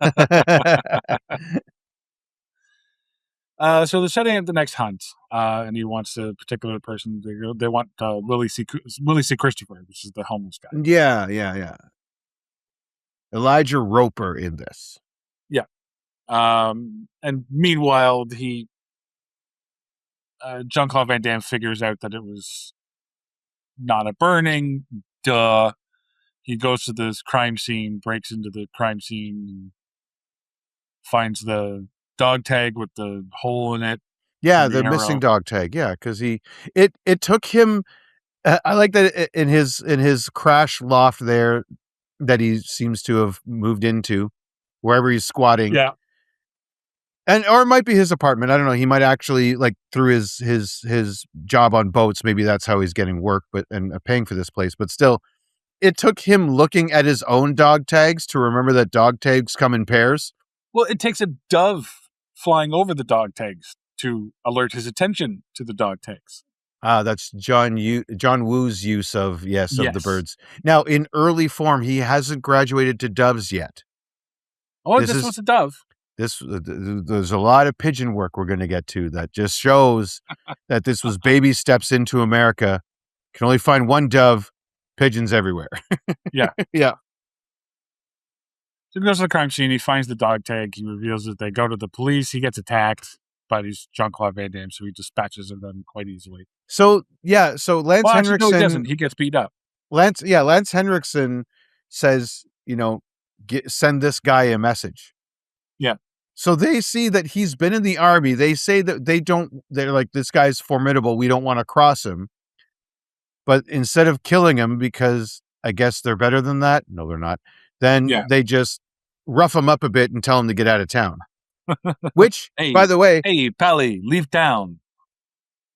Speaker 2: So they're setting up the next hunt, and he wants a particular person. They want Willie C. Christopher, which is the homeless guy.
Speaker 1: Yeah. Elijah Roper in this.
Speaker 2: Yeah. And meanwhile, Jean-Claude Van Damme figures out that it was not a burning. Duh. He goes to this crime scene, breaks into the crime scene, and finds the dog tag with the hole in it.
Speaker 1: Yeah, the missing dog tag. Yeah, because it took him. I like that in his crash loft there that he seems to have moved into, wherever he's squatting.
Speaker 2: Yeah,
Speaker 1: or it might be his apartment. I don't know. He might actually, like, through his job on boats. Maybe that's how he's getting work, and paying for this place. But still, it took him looking at his own dog tags to remember that dog tags come in pairs.
Speaker 2: Well, it takes a dove flying over the dog tags to alert his attention to the dog tags.
Speaker 1: That's John Woo's use of the birds. Now, in early form, he hasn't graduated to doves yet.
Speaker 2: Oh, this was a dove.
Speaker 1: There's a lot of pigeon work we're going to get to that just shows that this was baby steps into America. Can only find one dove, pigeons everywhere.
Speaker 2: Yeah.
Speaker 1: Yeah.
Speaker 2: So he goes to the crime scene. He finds the dog tag. He reveals that they go to the police. He gets attacked, but he's Jean-Claude Van Damme, so he dispatches of them quite easily.
Speaker 1: So Lance Henriksen.
Speaker 2: No, he doesn't. He gets beat up.
Speaker 1: Lance Henriksen says, send this guy a message.
Speaker 2: Yeah.
Speaker 1: So they see that he's been in the army. They say that they're like, this guy's formidable. We don't want to cross him. But instead of killing him, because I guess they're better than that. No, they're not. Then they just rough him up a bit and tell him to get out of town. Which, by the way,
Speaker 2: hey, Pally, leave town.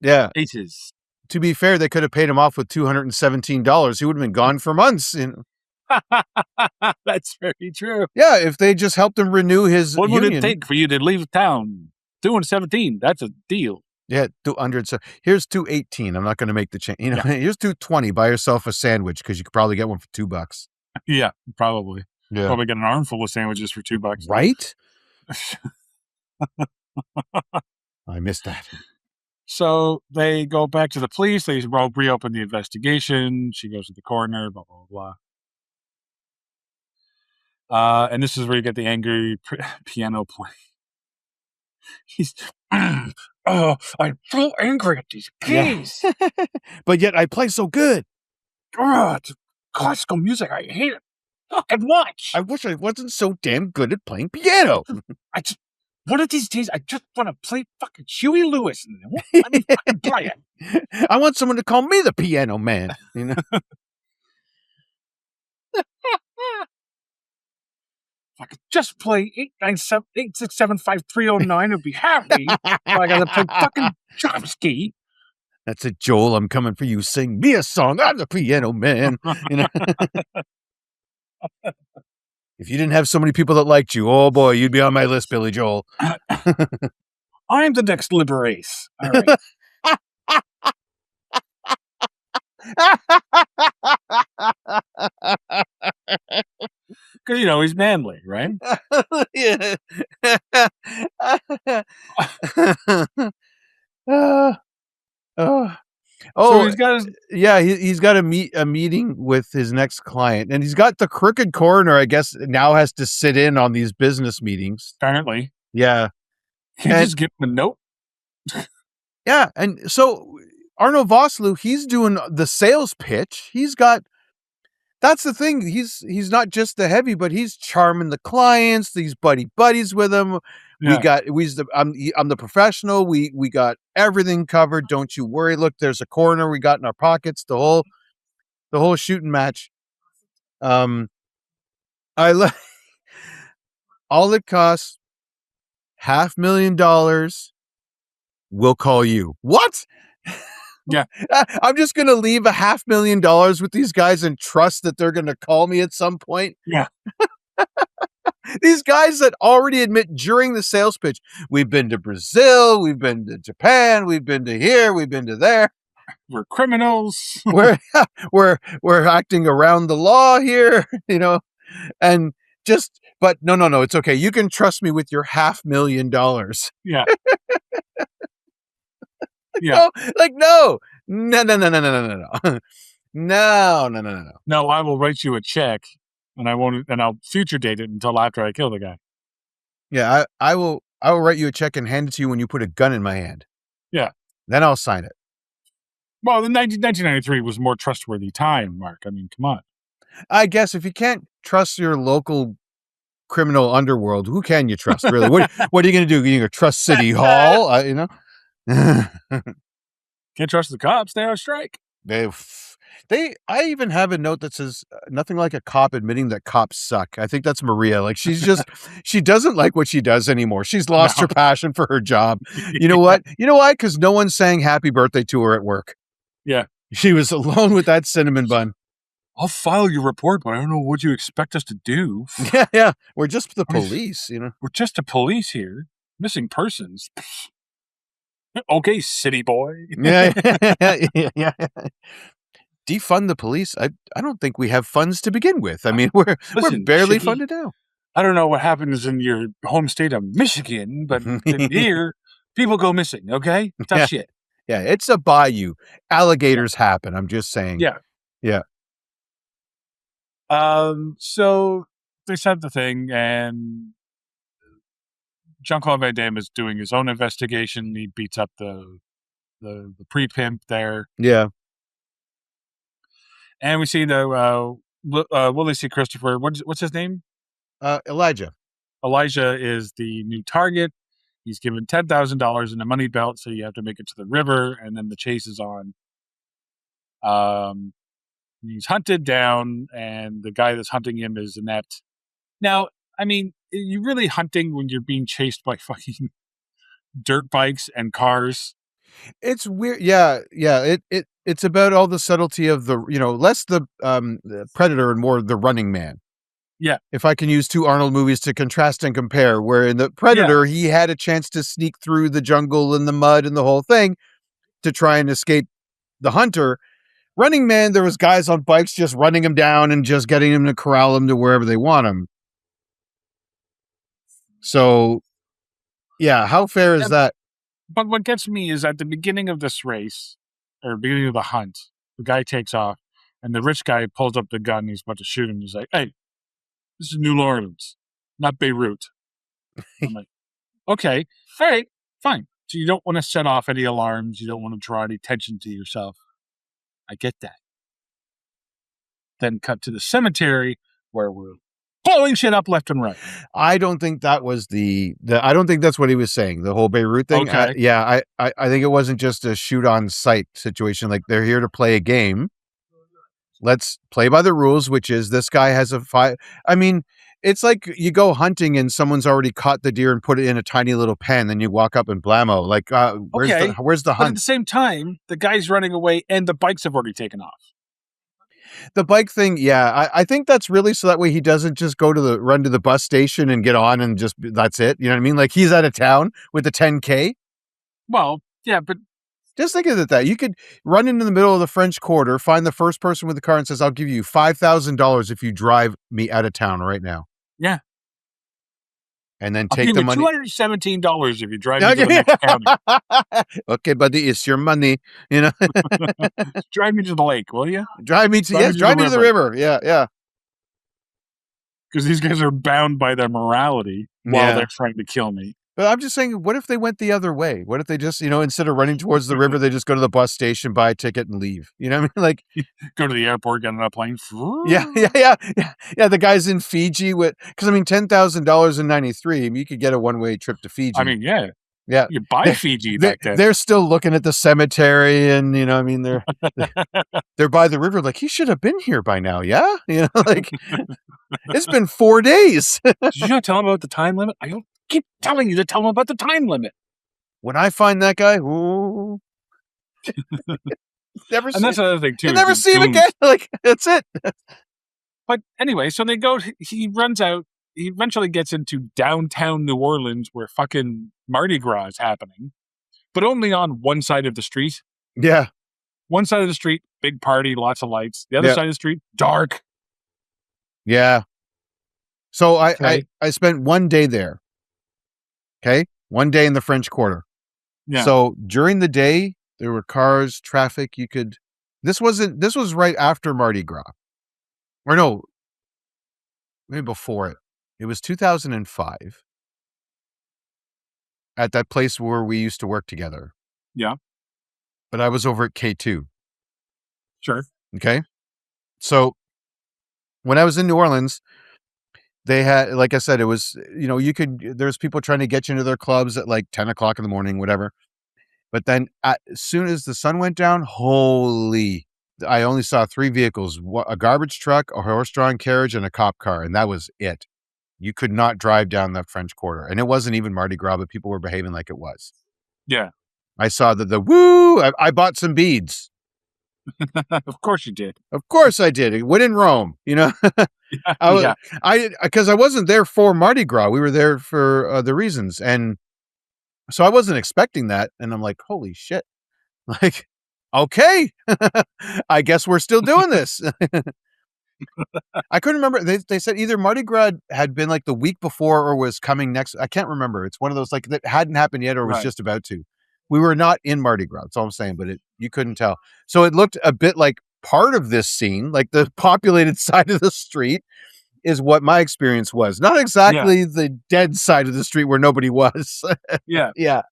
Speaker 1: Yeah.
Speaker 2: Aces.
Speaker 1: To be fair, they could have paid him off with $217. He would have been gone for months.
Speaker 2: That's very true.
Speaker 1: Yeah, if they just helped him renew his
Speaker 2: What
Speaker 1: union.
Speaker 2: would it take for you to leave town? 217. That's a deal.
Speaker 1: Yeah, 200. So here's 218. I'm not going to make the change. Here's 220. Buy yourself a sandwich because you could probably get one for $2.
Speaker 2: Yeah, probably.
Speaker 1: Yeah.
Speaker 2: Probably get an armful of sandwiches for $2.
Speaker 1: Right? I missed that.
Speaker 2: So they go back to the police. They reopen the investigation. She goes to the coroner, blah, blah, blah. And this is where you get the angry piano playing. He's, I'm so angry at these keys.
Speaker 1: Yeah. But yet I play so good.
Speaker 2: It's classical music. I hate it. Fucking watch.
Speaker 1: I wish I wasn't so damn good at playing piano.
Speaker 2: One of these days, I just want to play fucking Huey Lewis and they won't let me fucking play it.
Speaker 1: I want someone to call me the piano man.
Speaker 2: If I could just play 867-867-5309, I'd be happy. But I gotta play fucking Chomsky.
Speaker 1: That's it, Joel. I'm coming for you. Sing me a song. I'm the piano man. If you didn't have so many people that liked you, oh boy, you'd be on my list, Billy Joel.
Speaker 2: I'm the next Liberace. All right. Because, he's manly, right?
Speaker 1: Yeah.
Speaker 2: So he's got
Speaker 1: he's got a meeting with his next client, and he's got the crooked coroner, I guess, now has to sit in on these business meetings.
Speaker 2: Apparently.
Speaker 1: Yeah.
Speaker 2: Can you just give him a note?
Speaker 1: Yeah, and so Arnold Vosloo, he's doing the sales pitch. That's the thing. He's not just the heavy, but he's charming the clients. These buddies with him.
Speaker 2: Yeah.
Speaker 1: I'm the professional. We got everything covered. Don't you worry. Look, there's a corner we got in our pockets. The whole shooting match. I love all it costs $500,000. We'll call you. What?
Speaker 2: Yeah.
Speaker 1: I'm just going to leave $500,000 with these guys and trust that they're going to call me at some point.
Speaker 2: Yeah.
Speaker 1: These guys that already admit during the sales pitch, we've been to Brazil, we've been to Japan, we've been to here, we've been to there.
Speaker 2: We're criminals.
Speaker 1: we're acting around the law here, and but no, it's okay. You can trust me with your $500,000.
Speaker 2: Yeah. Yeah.
Speaker 1: No.
Speaker 2: No, I will write you a check and I'll future date it until after I kill the guy.
Speaker 1: Yeah, I will write you a check and hand it to you when you put a gun in my hand.
Speaker 2: Yeah.
Speaker 1: Then I'll sign it.
Speaker 2: Well, 1993 was a more trustworthy time, Mark. I mean, come on.
Speaker 1: I guess if you can't trust your local criminal underworld, who can you trust, really? What are you going to do? You're going to trust City Hall?
Speaker 2: Can't trust the cops. They're on strike.
Speaker 1: I even have a note that says nothing like a cop admitting that cops suck. I think that's Maria. Like she doesn't like what she does anymore. She's lost her passion for her job. You know what? You know why? Because no one sang happy birthday to her at work.
Speaker 2: Yeah.
Speaker 1: She was alone with that cinnamon bun.
Speaker 2: I'll file your report, but I don't know what you expect us to do.
Speaker 1: Yeah. We're just the police,
Speaker 2: We're just the police here. Missing persons. Okay, city boy.
Speaker 1: Yeah. Defund the police. I don't think we have funds to begin with. I mean, we're barely funded now.
Speaker 2: I don't know what happens in your home state of Michigan, but in here, people go missing, okay? Tough shit.
Speaker 1: Yeah, it's a bayou. Alligators happen. I'm just saying.
Speaker 2: Yeah.
Speaker 1: Yeah.
Speaker 2: So they said the thing, and Jean-Claude Van Damme is doing his own investigation. He beats up the pre-pimp there.
Speaker 1: Yeah.
Speaker 2: And we see the Willie C. Christopher. What's his name?
Speaker 1: Elijah.
Speaker 2: Elijah is the new target. He's given $10,000 in a money belt, so you have to make it to the river, and then the chase is on. He's hunted down, and the guy that's hunting him is inept. Now, I mean, are you really hunting when you're being chased by fucking dirt bikes and cars?
Speaker 1: It's weird. Yeah. It's about all the subtlety of the, less the predator and more the running man.
Speaker 2: Yeah.
Speaker 1: If I can use two Arnold movies to contrast and compare, where in the Predator, he had a chance to sneak through the jungle and the mud and the whole thing to try and escape the hunter. Running Man, there was guys on bikes just running him down and just getting him to corral him to wherever they want him. So, yeah, how fair is that?
Speaker 2: But what gets me is at the beginning of this race, or beginning of the hunt, the guy takes off, and the rich guy pulls up the gun, he's about to shoot him, he's like, hey, this is New Orleans, not Beirut. I'm like, okay, all right, fine. So you don't want to set off any alarms. You don't want to draw any attention to yourself. I get that. Then cut to the cemetery where we're blowing shit up left and right.
Speaker 1: I don't think that was I don't think that's what he was saying. The whole Beirut thing.
Speaker 2: Okay.
Speaker 1: I think it wasn't just a shoot on sight situation. Like they're here to play a game. Let's play by the rules, which is this guy has a fight. I mean, it's like you go hunting and someone's already caught the deer and put it in a tiny little pen. Then you walk up and blammo. Like, where's the hunt?
Speaker 2: But at the same time, the guy's running away and the bikes have already taken off.
Speaker 1: The bike thing, yeah, I think that's really so that way he doesn't just run to the bus station and get on and just that's it. You know what I mean? Like he's out of town with the 10K.
Speaker 2: Well, yeah, but
Speaker 1: just think of it that you could run into the middle of the French Quarter, find the first person with the car and says, I'll give you $5,000 if you drive me out of town right now.
Speaker 2: Yeah.
Speaker 1: And then take the money.
Speaker 2: $217 if you drive me to the next county.
Speaker 1: Okay, buddy, it's your money.
Speaker 2: Drive me to the lake, will you?
Speaker 1: Drive me to the river. Yeah.
Speaker 2: Because these guys are bound by their morality while they're trying to kill me.
Speaker 1: But I'm just saying, what if they went the other way? What if they just, instead of running towards the river, they just go to the bus station, buy a ticket, and leave? You know what I mean? Like,
Speaker 2: Go to the airport, get on a plane.
Speaker 1: yeah. The guy's in Fiji because $10,000 in '93, you could get a one-way trip to Fiji.
Speaker 2: I mean, yeah.
Speaker 1: Yeah.
Speaker 2: You buy Fiji back then.
Speaker 1: They're still looking at the cemetery and, they're by the river. Like, he should have been here by now. Yeah. Like it's been 4 days.
Speaker 2: Did you not tell him about the time limit? I don't keep telling you to tell him about the time limit.
Speaker 1: When I find that guy, ooh. Never
Speaker 2: and that's another thing too.
Speaker 1: You never see him again. Like, that's it.
Speaker 2: But anyway, so they go, he runs out. He eventually gets into downtown New Orleans where fucking Mardi Gras is happening, but only on one side of the street.
Speaker 1: Yeah.
Speaker 2: One side of the street, big party, lots of lights. The other side of the street, dark.
Speaker 1: Yeah. So I spent 1 day there. Okay. 1 day in the French Quarter.
Speaker 2: Yeah.
Speaker 1: So during the day, there were cars, traffic. This was right after Mardi Gras. Or no, maybe before it. It was 2005 at that place where we used to work together.
Speaker 2: Yeah.
Speaker 1: But I was over at K2.
Speaker 2: Sure.
Speaker 1: Okay. So when I was in New Orleans, they had, like I said, it was, there's people trying to get you into their clubs at like 10 o'clock in the morning, whatever. But then as soon as the sun went down, I only saw 3 vehicles, a garbage truck, a horse-drawn carriage, and a cop car. And that was it. You could not drive down the French Quarter. And it wasn't even Mardi Gras, but people were behaving like it was.
Speaker 2: Yeah.
Speaker 1: I saw the woo. I bought some beads.
Speaker 2: Of course you did.
Speaker 1: Of course I did. When in Rome, because I wasn't there for Mardi Gras. We were there for other reasons. And so I wasn't expecting that. And I'm like, holy shit. Like, okay, I guess we're still doing this. I couldn't remember. They said either Mardi Gras had been like the week before or was coming next. I can't remember. It's one of those like that hadn't happened yet or was just about to. We were not in Mardi Gras. That's all I'm saying, but you couldn't tell. So it looked a bit like part of this scene, like the populated side of the street is what my experience was. Not exactly the dead side of the street where nobody was.
Speaker 2: Yeah.
Speaker 1: Yeah.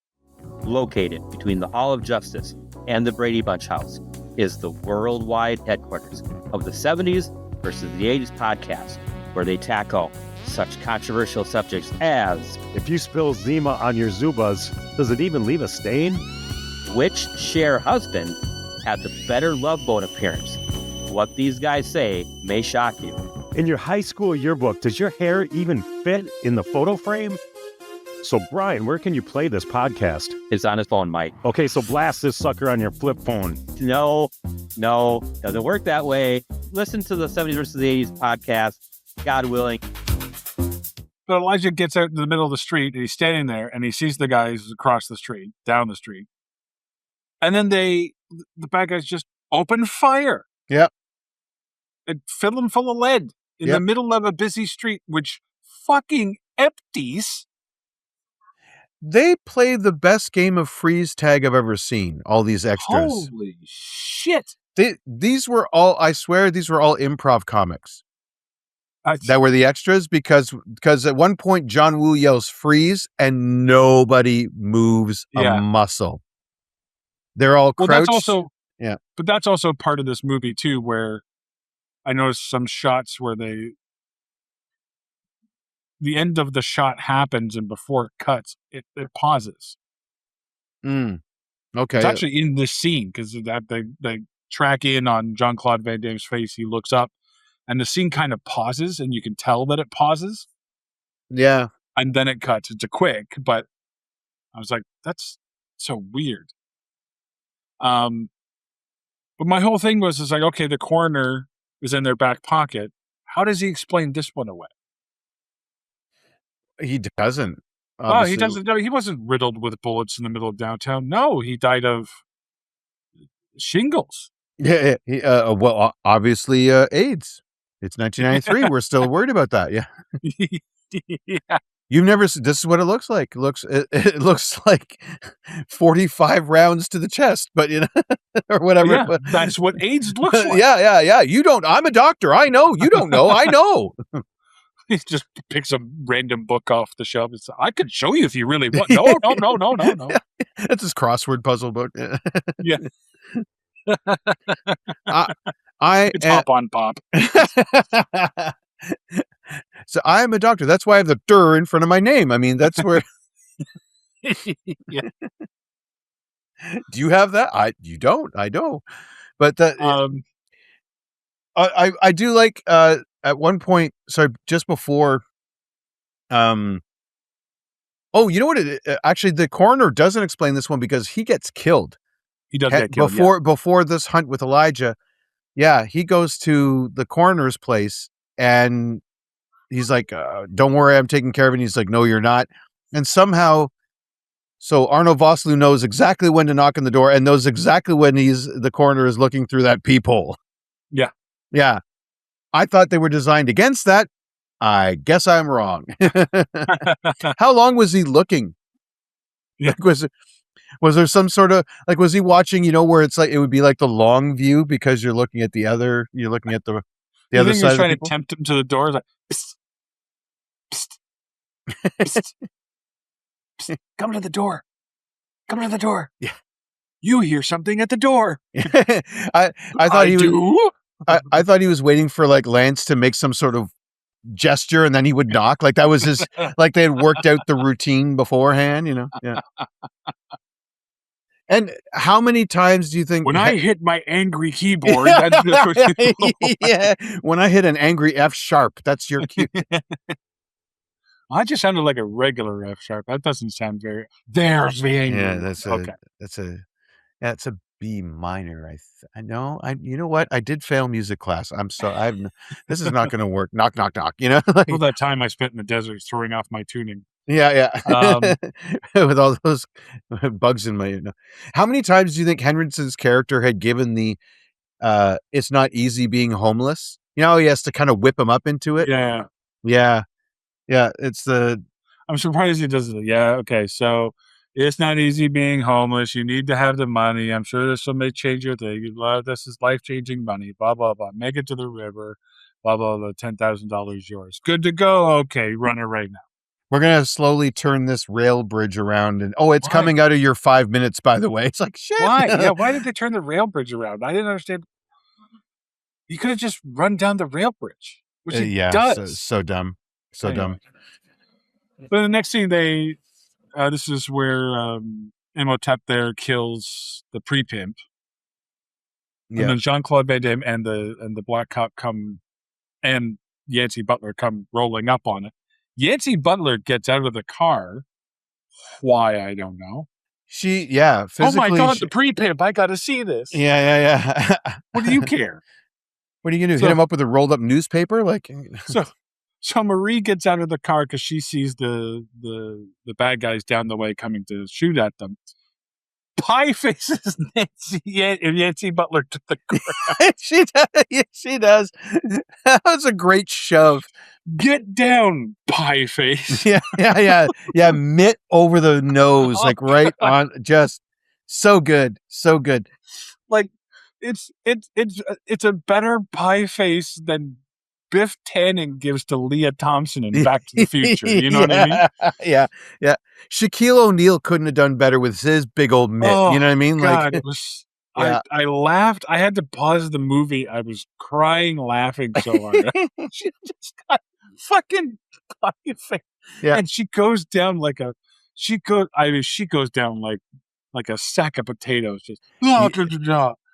Speaker 4: Located between the Hall of Justice and the Brady Bunch House is the worldwide headquarters of the 70s versus the 80s podcast, where they tackle such controversial subjects as
Speaker 5: if you spill Zima on your Zubas, does it even leave a stain?
Speaker 4: Which Cher husband had the better Love Boat appearance? What these guys say may shock you.
Speaker 5: In your high school yearbook, does your hair even fit in the photo frame? So, Brian, where can you play this podcast?
Speaker 4: It's on his phone, Mike.
Speaker 5: Okay, so blast this sucker on your flip phone.
Speaker 4: No, doesn't work that way. Listen to the 70s versus the 80s podcast, God willing.
Speaker 2: But Elijah gets out in the middle of the street, and he's standing there, and he sees the guys across the street, down the street. And then the bad guys just open fire.
Speaker 1: Yep.
Speaker 2: And fill them full of lead in the middle of a busy street, which fucking empties.
Speaker 1: They play the best game of freeze tag I've ever seen. All these extras.
Speaker 2: Holy shit.
Speaker 1: These were all, I swear, these were all improv comics. That were the extras because at one point John Woo yells freeze and nobody moves a muscle. They're all crouched.
Speaker 2: But that's also part of this movie too, where I noticed some shots where the end of the shot happens and before it cuts, it pauses.
Speaker 1: Okay.
Speaker 2: It's actually in this scene because they track in on Jean-Claude Van Damme's face. He looks up and the scene kind of pauses and you can tell that it pauses.
Speaker 1: Yeah.
Speaker 2: And then it cuts. It's a quick, but I was like, that's so weird. But my whole thing was like, okay, the coroner is in their back pocket. How does he explain this one away?
Speaker 1: He doesn't.
Speaker 2: Oh, he doesn't. No, he wasn't riddled with bullets in the middle of downtown. No, he died of shingles.
Speaker 1: Yeah. Well, obviously, AIDS. It's 1993. We're still worried about that. Yeah.
Speaker 2: Yeah.
Speaker 1: You've never. This is what it looks like. It looks like 45 rounds to the chest, but or whatever.
Speaker 2: Yeah, that's what AIDS looks like.
Speaker 1: Yeah. You don't. I'm a doctor. I know. You don't know. I know.
Speaker 2: He just picks a random book off the shelf. It's, I could show you if you really want. No.
Speaker 1: That's his crossword puzzle book.
Speaker 2: Yeah. It's
Speaker 1: am,
Speaker 2: Hop on Pop.
Speaker 1: So I am a doctor. That's why I have the "der" in front of my name. I mean, that's where.
Speaker 2: Yeah.
Speaker 1: Do you have that? You don't. I don't. But I do like at one point. So just before. Oh, you know what? Actually, the coroner doesn't explain this one because he gets killed.
Speaker 2: He does get killed
Speaker 1: before this hunt with Elijah. Yeah, he goes to the coroner's place and he's like, "Don't worry, I'm taking care of it." And he's like, "No, you're not." And somehow, so Arnold Vosloo knows exactly when to knock on the door and knows exactly when the coroner is looking through that peephole.
Speaker 2: Yeah.
Speaker 1: Yeah. I thought they were designed against that. I guess I'm wrong. How long was he looking?
Speaker 2: Yeah.
Speaker 1: Like, was there some sort of, like, was he watching, where it's like, it would be like the long view because you're looking at the other side
Speaker 2: you
Speaker 1: of
Speaker 2: think
Speaker 1: the
Speaker 2: he's trying to
Speaker 1: people?
Speaker 2: tempt him to the door? Like, psst, psst, psst, psst, come to the door. Come to the door.
Speaker 1: Yeah.
Speaker 2: You hear something at the door.
Speaker 1: I thought I thought he was waiting for like Lance to make some sort of gesture and then he would knock. Like that was his, like they had worked out the routine beforehand, Yeah. And how many times do you think
Speaker 2: when I hit my angry keyboard, that's
Speaker 1: yeah, when I hit an angry F sharp, that's your cue.
Speaker 2: I just sounded like a regular F sharp. That doesn't sound very. There's the angry.
Speaker 1: Yeah, that's a B minor. I know. You know what? I did fail music class. This is not going to work. Knock, knock, knock. Like,
Speaker 2: all that time I spent in the desert throwing off my tuning.
Speaker 1: Yeah. With all those bugs in my. How many times do you think Henrikson's character had given the "it's not easy being homeless"? He has to kind of whip him up into it. Yeah. It's the.
Speaker 2: I'm surprised he does it. Yeah. Okay. So it's not easy being homeless. You need to have the money. I'm sure this will change your thing. This is life-changing money. Blah blah blah. Make it to the river. Blah blah blah. $10,000 yours. Good to go. Okay, run it right now.
Speaker 1: We're going to slowly turn this rail bridge around and, it's coming out of your 5 minutes, by the way. It's like, shit.
Speaker 2: Why? Yeah, why did they turn the rail bridge around? I didn't understand. You could have just run down the rail bridge, which he does.
Speaker 1: So dumb. So dumb.
Speaker 2: But the next scene, this is where Imhotep there kills the pre-pimp. Yeah. And then Jean-Claude Van Damme and the Black Cop come, and Yancey Butler come rolling up on it. Yancey Butler gets out of the car. Why, I don't know.
Speaker 1: Physically.
Speaker 2: Oh my God, the pre-pimp, I got to see this.
Speaker 1: Yeah.
Speaker 2: What do you care?
Speaker 1: What are you going to do? Hit him up with a rolled up newspaper? Like,
Speaker 2: So Marie gets out of the car because she sees the bad guys down the way coming to shoot at them. Pie faces Yancey Butler to the ground.
Speaker 1: She does. She does. That was a great shove.
Speaker 2: Get down, pie face.
Speaker 1: Yeah. Mitt over the nose, like right on. Just so good.
Speaker 2: Like it's a better pie face than Biff Tannen gives to Leah Thompson in Back to the Future. You know what I mean?
Speaker 1: Yeah. Shaquille O'Neal couldn't have done better with his big old mitt. You know what I mean?
Speaker 2: God, I laughed. I had to pause the movie. I was crying, laughing so hard. She just got fucking pie face.
Speaker 1: Yeah.
Speaker 2: And she goes down she goes down like a sack of potatoes. Just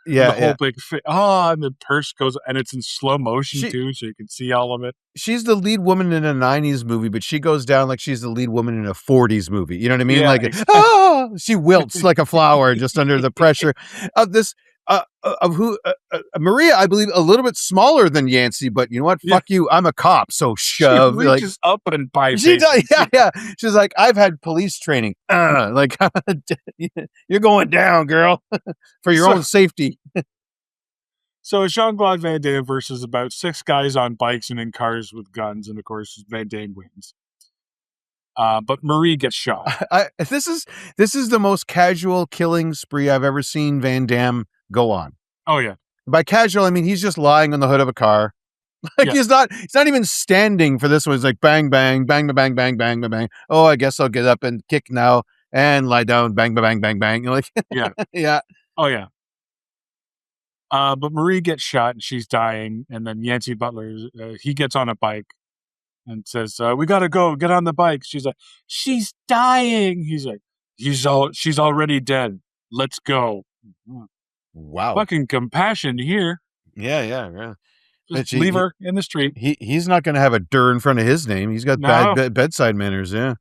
Speaker 1: Yeah,
Speaker 2: the whole big and the purse goes, and it's in slow motion too, so you can see all of it.
Speaker 1: She's the lead woman in a 90s movie, but she goes down like she's the lead woman in a 40s movie. You know what I mean?
Speaker 2: Yeah,
Speaker 1: like,
Speaker 2: exactly.
Speaker 1: She wilts like a flower just under the pressure of this. Maria, I believe, a little bit smaller than Yancey, but you know what? Fuck you. I'm a cop, so shove.
Speaker 2: She reaches up and pie
Speaker 1: she does. Yeah. She's like, I've had police training. Like, you're going down, girl, for your own safety.
Speaker 2: So it's Jean-Claude Van Damme versus about 6 guys on bikes and in cars with guns, and of course, Van Damme wins. But Marie gets shot.
Speaker 1: This is the most casual killing spree I've ever seen Van Damme go on.
Speaker 2: Oh yeah.
Speaker 1: By casual, I mean he's just lying on the hood of a car. Like he's not even standing for this one. He's like bang, bang, bang, bang, bang, bang, bang, bang. Oh, I guess I'll get up and kick now and lie down. Bang, bang, bang, bang. You're like,
Speaker 2: Yeah.
Speaker 1: yeah.
Speaker 2: Oh, yeah. But Marie gets shot and she's dying. And then Yancey Butler, he gets on a bike and says, we got to go. Get on the bike. She's like, she's dying. He's like, she's already dead. Let's go.
Speaker 1: Wow.
Speaker 2: Fucking compassion here.
Speaker 1: Yeah.
Speaker 2: Just leave her in the street.
Speaker 1: He's not going to have a dir in front of his name. He's got bad bedside manners. Yeah.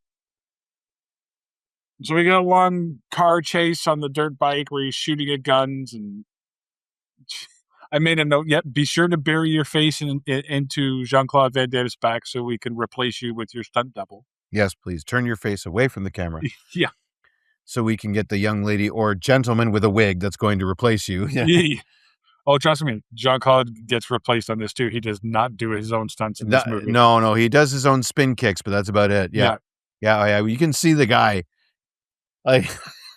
Speaker 2: So we got a long car chase on the dirt bike where he's shooting at guns, and I made a note. Yep, be sure to bury your face into Jean-Claude Van Damme's back so we can replace you with your stunt double.
Speaker 1: Yes, please turn your face away from the camera.
Speaker 2: Yeah.
Speaker 1: So we can get the young lady or gentleman with a wig that's going to replace you.
Speaker 2: Yeah. Oh, trust me, Jean-Claude gets replaced on this too. He does not do his own stunts in this movie.
Speaker 1: No, he does his own spin kicks, but that's about it. Yeah. You can see the guy. Like,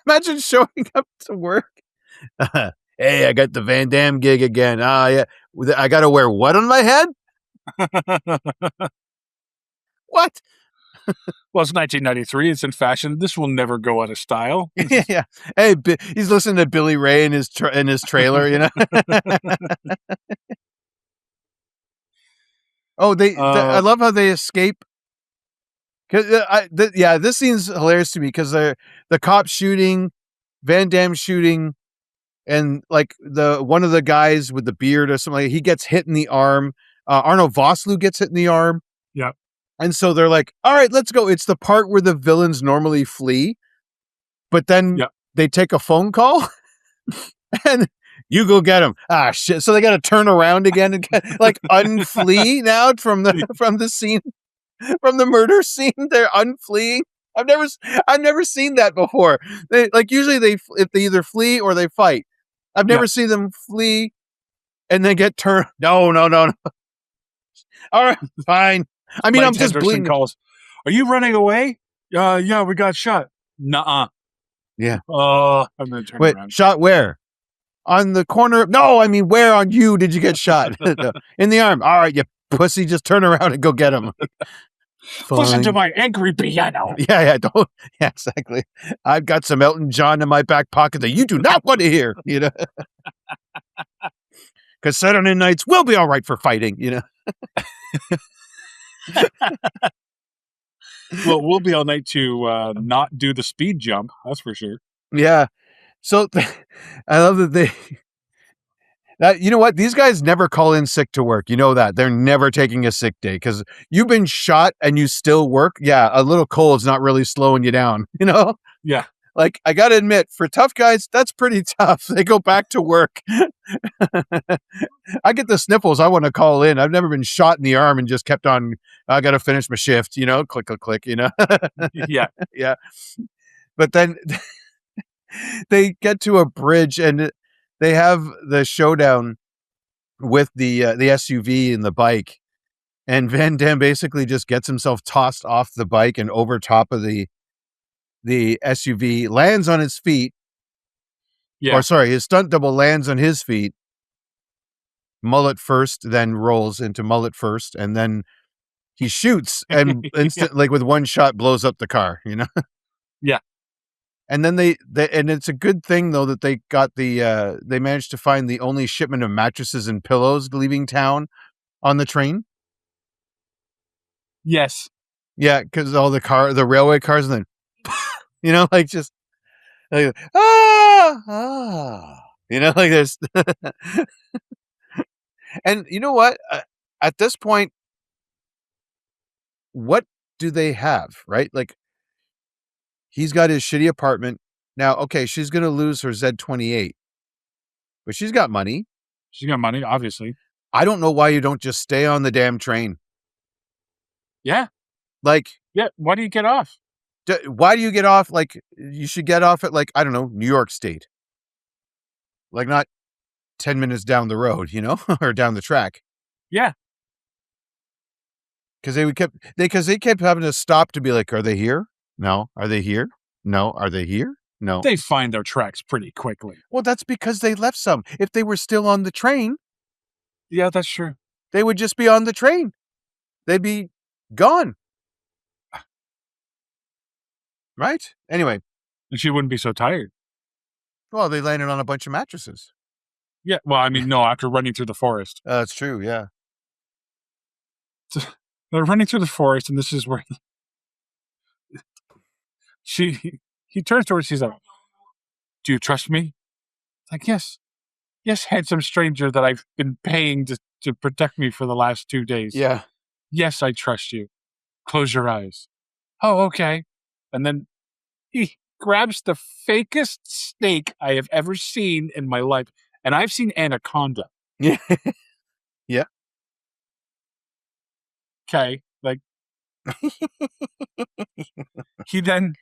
Speaker 1: imagine showing up to work. Hey, I got the Van Damme gig again. Yeah, I got to wear what on my head? What?
Speaker 2: Well, it's 1993. It's in fashion. This will never go out of style.
Speaker 1: Yeah. Hey, he's listening to Billy Ray in his trailer, you know. Oh, I love how they escape. This scene's hilarious to me because the cop shooting, Van Damme shooting, and like one of the guys with the beard or something, he gets hit in the arm. Arnold Vosloo gets hit in the arm.
Speaker 2: Yeah.
Speaker 1: And so they're like, all right, let's go. It's the part where the villains normally flee, but then they take a phone call and you go get him. Ah, shit. So they got to turn around again and like unflee now from the scene, from the murder scene. They're unfleeing. I've never seen that before. Usually if they either flee or they fight. I've never seen them flee and then get turned. No. All right, fine. I mean,
Speaker 2: Mike
Speaker 1: I'm just bleeding.
Speaker 2: Calls. Are you running away? Yeah, we got shot. Nuh-uh.
Speaker 1: Yeah.
Speaker 2: I'm gonna turn around.
Speaker 1: Shot where? On the corner? No, I mean, where on you did you get shot? In the arm. All right, you pussy, just turn around and go get him.
Speaker 2: Listen to my angry piano.
Speaker 1: Yeah, exactly. I've got some Elton John in my back pocket that you do not want to hear, you know. Because Saturday nights will be all right for fighting, you know.
Speaker 2: Well, we'll be all night to not do the speed jump. That's for sure.
Speaker 1: Yeah. So I love that you know what? These guys never call in sick to work. You know that. They're never taking a sick day because you've been shot and you still work. Yeah, a little cold's not really slowing you down, you know?
Speaker 2: Yeah.
Speaker 1: Like, I got to admit, for tough guys, that's pretty tough. They go back to work. I get the sniffles. I want to call in. I've never been shot in the arm and just kept on, I got to finish my shift, you know, click, you know?
Speaker 2: Yeah.
Speaker 1: Yeah. But then they get to a bridge and they have the showdown with the SUV and the bike. And Van Damme basically just gets himself tossed off the bike and over top of the SUV, lands on his feet.
Speaker 2: Yeah.
Speaker 1: Or sorry, his stunt double lands on his feet. Mullet first, then rolls into mullet first, and then he shoots and like with one shot blows up the car, you know?
Speaker 2: Yeah.
Speaker 1: And then they and it's a good thing though that they got they managed to find the only shipment of mattresses and pillows leaving town on the train.
Speaker 2: Yes.
Speaker 1: Yeah, because all the railway cars, and then you know, like just like you know, like there's and you know what? At this point, what do they have, right? Like he's got his shitty apartment. Now, okay, she's going to lose her Z28, but she's got money.
Speaker 2: She's got money, obviously.
Speaker 1: I don't know why you don't just stay on the damn train.
Speaker 2: Yeah.
Speaker 1: Like,
Speaker 2: yeah. Why do you get off?
Speaker 1: Why do you get off? Like, you should get off at, like, I don't know, New York State. Like, not 10 minutes down the road, you know, or down the track.
Speaker 2: Yeah.
Speaker 1: Because they kept having to stop to be like, are they here? No. Are they here? No. Are they here? No.
Speaker 2: They find their tracks pretty quickly.
Speaker 1: Well, that's because they left some. If they were still on the train.
Speaker 2: Yeah, that's true.
Speaker 1: They would just be on the train. They'd be gone. Right? Anyway.
Speaker 2: And she wouldn't be so tired.
Speaker 1: Well, they landed on a bunch of mattresses.
Speaker 2: Yeah. Well, I mean, no, after running through the forest.
Speaker 1: That's true, yeah.
Speaker 2: They're running through the forest, and this is where he turns towards, he's like, do you trust me? Like, yes. Yes, handsome stranger that I've been paying to protect me for the last 2 days.
Speaker 1: Yeah.
Speaker 2: Yes, I trust you. Close your eyes. Oh, okay. And then he grabs the fakest snake I have ever seen in my life. And I've seen anaconda.
Speaker 1: Yeah. Yeah.
Speaker 2: Okay. Like, he then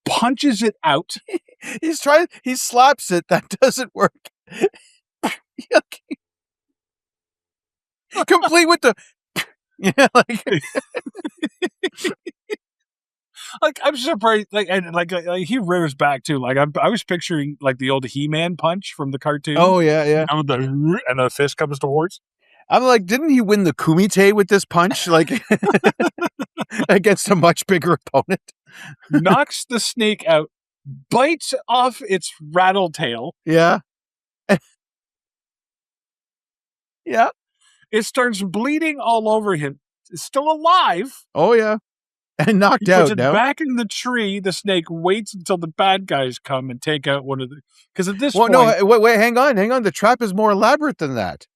Speaker 2: punches it out.
Speaker 1: He slaps it. That doesn't work. Complete with the,
Speaker 2: like I'm surprised. Like he rears back too. Like I was picturing like the old He-Man punch from the cartoon.
Speaker 1: Oh yeah.
Speaker 2: And the fist comes towards.
Speaker 1: I'm like, didn't he win the Kumite with this punch? Like against a much bigger opponent.
Speaker 2: Knocks the snake out, bites off its rattle tail.
Speaker 1: Yeah. Yeah.
Speaker 2: It starts bleeding all over him. It's still alive.
Speaker 1: Oh yeah. And knocked
Speaker 2: He puts
Speaker 1: out.
Speaker 2: it
Speaker 1: No.
Speaker 2: back in the tree. The snake waits until the bad guys come and take out one of the. Because at this point,
Speaker 1: no, wait, hang on. The trap is more elaborate than that.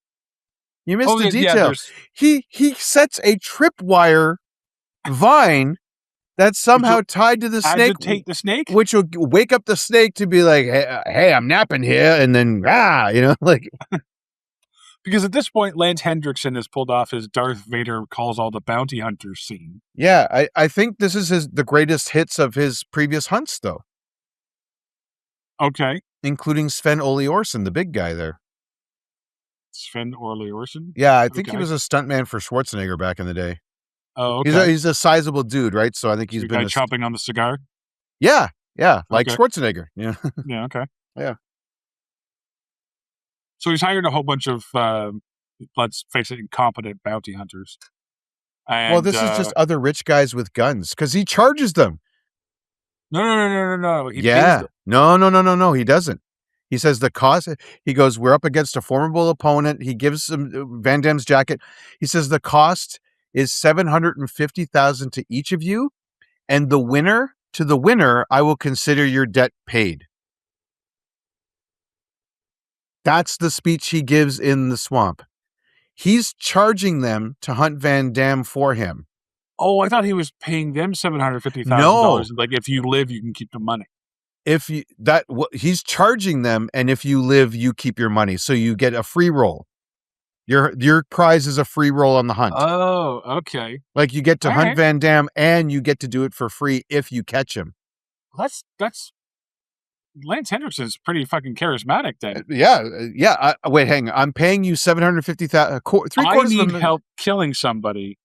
Speaker 1: You missed the detail. He sets a tripwire vine that's somehow tied to the snake.
Speaker 2: Agitate the snake,
Speaker 1: which will wake up the snake to be like, "Hey, I'm napping here," and then like.
Speaker 2: Because at this point, Lance Hendrickson has pulled off his Darth Vader calls all the bounty hunters scene.
Speaker 1: Yeah, I think this is the greatest hits of his previous hunts, though.
Speaker 2: Okay.
Speaker 1: Including Sven Ole Orson, the big guy there.
Speaker 2: Sven Ole Orson?
Speaker 1: Yeah, I think he was a stuntman for Schwarzenegger back in the day.
Speaker 2: Oh, okay.
Speaker 1: He's a sizable dude, right? So I think he's been
Speaker 2: chopping on the cigar?
Speaker 1: Yeah, like Schwarzenegger. Yeah.
Speaker 2: Yeah, okay.
Speaker 1: Yeah.
Speaker 2: So he's hired a whole bunch of, let's face it, incompetent bounty hunters. And,
Speaker 1: well, this is just other rich guys with guns because he charges them.
Speaker 2: No.
Speaker 1: He pays them. No. He doesn't. He says the cost. He goes, "We're up against a formidable opponent." He gives him Van Damme's jacket. He says the cost is $750,000 to each of you, and the winner, I will consider your debt paid. That's the speech he gives in the swamp. He's charging them to hunt Van Damme for him.
Speaker 2: Oh, I thought he was paying them $750,000.
Speaker 1: No.
Speaker 2: Like, if you live, you can keep the money.
Speaker 1: He's charging them, and if you live, you keep your money. So you get a free roll. Your prize is a free roll on the hunt.
Speaker 2: Oh, okay.
Speaker 1: Like you get to hunt Van Damme, and you get to do it for free if you catch him.
Speaker 2: That's Lance Hendrickson's pretty fucking charismatic then.
Speaker 1: Yeah. Wait, hang on. I'm paying you $750,000.
Speaker 2: I need help killing somebody,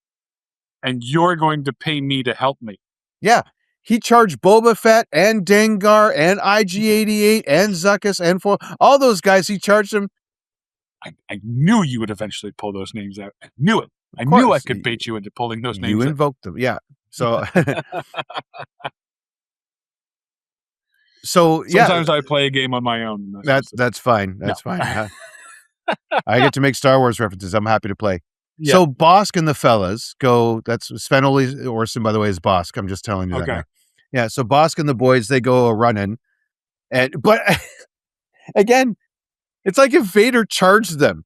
Speaker 2: and you're going to pay me to help me.
Speaker 1: Yeah. He charged Boba Fett and Dengar and IG-88 and Zuckuss and all those guys. He charged them.
Speaker 2: I knew you would eventually pull those names out. I knew it. I knew I could bait you into pulling those names out.
Speaker 1: You invoked them. Yeah. So...
Speaker 2: Sometimes I play a game on my own.
Speaker 1: That's fine. That's fine. I get to make Star Wars references. I'm happy to play.
Speaker 2: Yeah.
Speaker 1: So Bosk and the fellas go. That's Sven Ole Orson, by the way, is Bosk. I'm just telling you that. Now. Yeah. So Bosk and the boys, they go running, but again, it's like if Vader charged them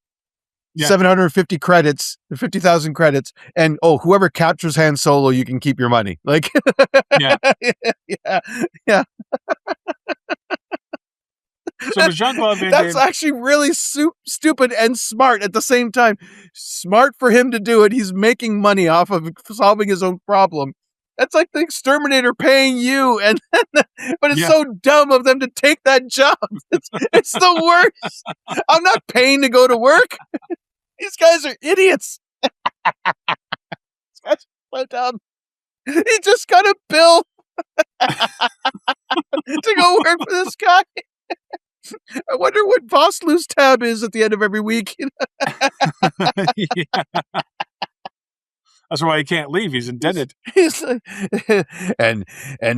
Speaker 1: 750 credits, 50,000 credits, and whoever captures Han Solo, you can keep your money. Like, yeah.
Speaker 2: So Jean-Claude Van
Speaker 1: That's actually really stupid and smart at the same time. Smart for him to do it. He's making money off of solving his own problem. That's like the exterminator paying you, but it's so dumb of them to take that job. It's the worst. I'm not paying to go to work. These guys are idiots. These guys are so dumb. He just got a bill to go work for this guy. I wonder what Vosloo's tab is at the end of every week.
Speaker 2: Yeah. That's why he can't leave. He's indebted.
Speaker 1: He's like, and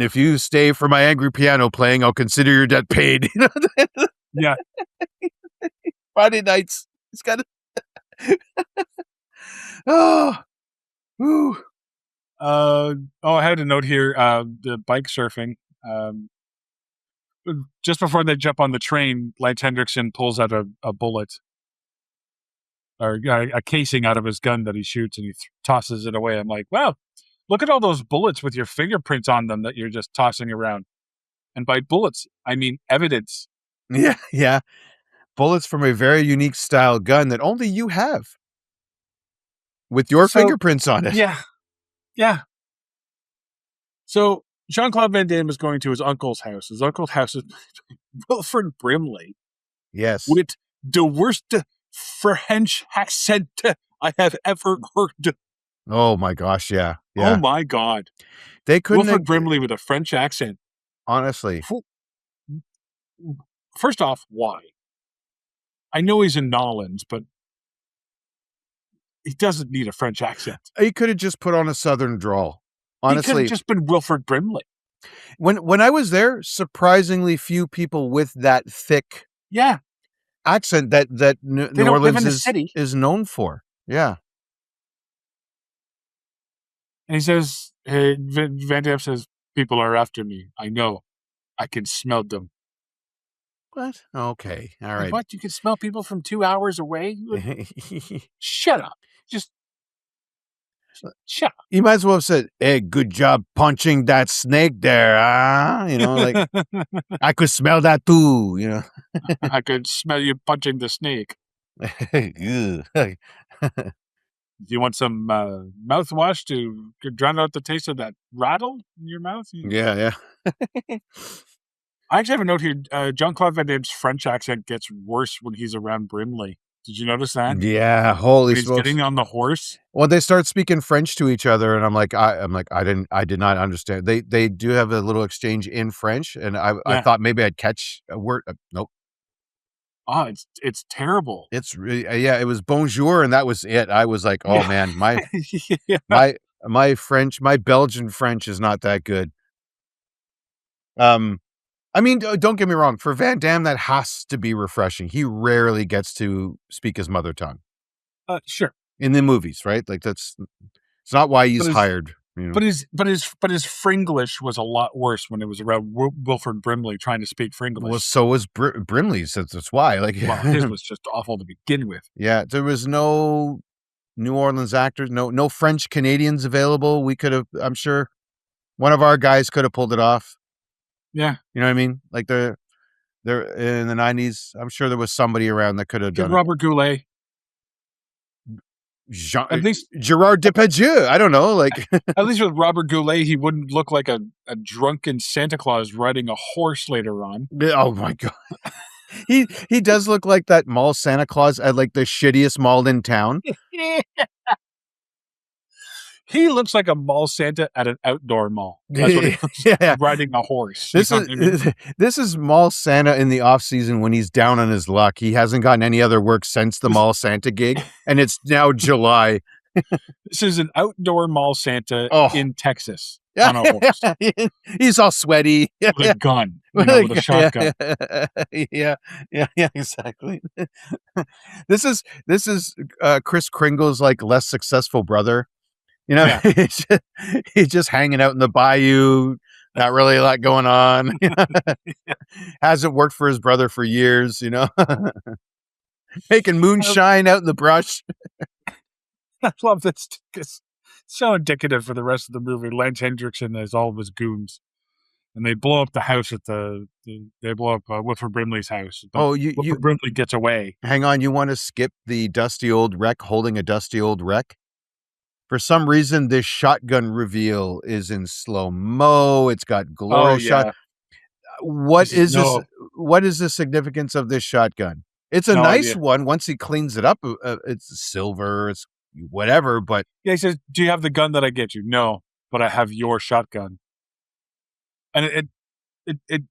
Speaker 1: if you stay for my angry piano playing, I'll consider your debt paid.
Speaker 2: Yeah.
Speaker 1: Friday nights. He's got to. Oh, woo.
Speaker 2: I had a note here. The bike surfing. Just before they jump on the train, Lance Hendrickson pulls out a bullet or a casing out of his gun that he shoots, and he tosses it away. I'm like, wow, look at all those bullets with your fingerprints on them that you're just tossing around. And by bullets, I mean evidence.
Speaker 1: Yeah, yeah. Bullets from a very unique style gun that only you have with your fingerprints on it.
Speaker 2: Yeah. Yeah. So Jean-Claude Van Damme is going to his uncle's house. His uncle's house is Wilford Brimley.
Speaker 1: Yes.
Speaker 2: With the worst French accent I have ever heard.
Speaker 1: Oh my gosh, yeah. Yeah.
Speaker 2: Oh my God.
Speaker 1: They couldn't
Speaker 2: Wilford Brimley with a French accent.
Speaker 1: honestly.
Speaker 2: First off, why? I know he's in Nolans, but he doesn't need a French accent.
Speaker 1: He could have just put on a southern drawl.
Speaker 2: He could
Speaker 1: Honestly,
Speaker 2: have just been Wilford Brimley.
Speaker 1: when I was there, surprisingly few people with that thick
Speaker 2: Yeah.
Speaker 1: accent that New
Speaker 2: don't live
Speaker 1: Orleans
Speaker 2: in the city.
Speaker 1: is known for. Yeah.
Speaker 2: And he says, hey, Van Damme says, people are after me. I know. I can smell them.
Speaker 1: What? Okay. All
Speaker 2: Like,
Speaker 1: right.
Speaker 2: what? You can smell people from 2 hours away? Shut up. Just shut up.
Speaker 1: You might as well have said, "Hey, good job punching that snake there, You know, like I could smell that too. You know."
Speaker 2: I could smell you punching the snake.
Speaker 1: Ew.
Speaker 2: Do you want some mouthwash to drown out the taste of that rattle in your mouth?
Speaker 1: Yeah.
Speaker 2: I actually have a note here. Jean-Claude Van Damme's French accent gets worse when he's around Brimley. Did you notice that?
Speaker 1: Yeah. Holy
Speaker 2: When he's
Speaker 1: smokes!
Speaker 2: getting on the horse.
Speaker 1: Well, they start speaking French to each other, and I did not understand. They do have a little exchange in French, and I
Speaker 2: Yeah.
Speaker 1: thought maybe I'd catch a word. Nope.
Speaker 2: Oh, it's terrible.
Speaker 1: It's really yeah. It was bonjour, and that was it. I was like, oh
Speaker 2: Yeah.
Speaker 1: man, my
Speaker 2: Yeah.
Speaker 1: my French, my Belgian French is not that good. I mean, don't get me wrong. For Van Damme, that has to be refreshing. He rarely gets to speak his mother tongue
Speaker 2: Sure.
Speaker 1: in the movies, right? Like it's not why he's
Speaker 2: But his-
Speaker 1: hired. You know?
Speaker 2: But his Fringlish was a lot worse when it was around Wilford Brimley trying to speak Fringlish.
Speaker 1: Well, so was Brimley's. That's why. Like,
Speaker 2: Well, his was just awful to begin with.
Speaker 1: yeah, there was no New Orleans actors, no French Canadians available. We could have, I'm sure, one of our guys could have pulled it off.
Speaker 2: Yeah.
Speaker 1: You know what I mean? Like they're in the 90s. I'm sure there was somebody around that could have
Speaker 2: Get
Speaker 1: done
Speaker 2: Robert Goulet.
Speaker 1: it.
Speaker 2: At least
Speaker 1: Gerard Depardieu. I don't know. Like,
Speaker 2: At least with Robert Goulet, he wouldn't look like a drunken Santa Claus riding a horse later on.
Speaker 1: oh my god, he does look like that mall Santa Claus at like the shittiest mall in town.
Speaker 2: He looks like a mall Santa at an outdoor mall. That's what he looks like,
Speaker 1: Yeah.
Speaker 2: riding a horse.
Speaker 1: This
Speaker 2: You know what I mean?
Speaker 1: is this is mall Santa in the off season when he's down on his luck. He hasn't gotten any other work since the mall Santa gig, and it's now July.
Speaker 2: This is an outdoor mall Santa
Speaker 1: Oh.
Speaker 2: in Texas on a horse
Speaker 1: He's all sweaty.
Speaker 2: with a gun, with a shotgun.
Speaker 1: Yeah, exactly. This is Kris Kringle's like less successful brother. You know,
Speaker 2: Yeah.
Speaker 1: he's just hanging out in the bayou, not really a lot going on. Hasn't worked for his brother for years, you know. Making moonshine out in the brush.
Speaker 2: I love this. It's so indicative for the rest of the movie. Lance Hendrickson has all of his goons, and they blow up the house at they blow up Wilford Brimley's house. But
Speaker 1: Oh,
Speaker 2: Wilford Brimley gets away.
Speaker 1: hang on. You want to skip the dusty old wreck holding a dusty old wreck? For some reason, this shotgun reveal is in slow-mo. It's got glory shot. What is the significance of this shotgun? It's a
Speaker 2: No
Speaker 1: nice
Speaker 2: idea.
Speaker 1: one. Once he cleans it up, it's silver, it's whatever, but
Speaker 2: Yeah, he says, "Do you have the gun that I get you?" No, but I have your shotgun. And it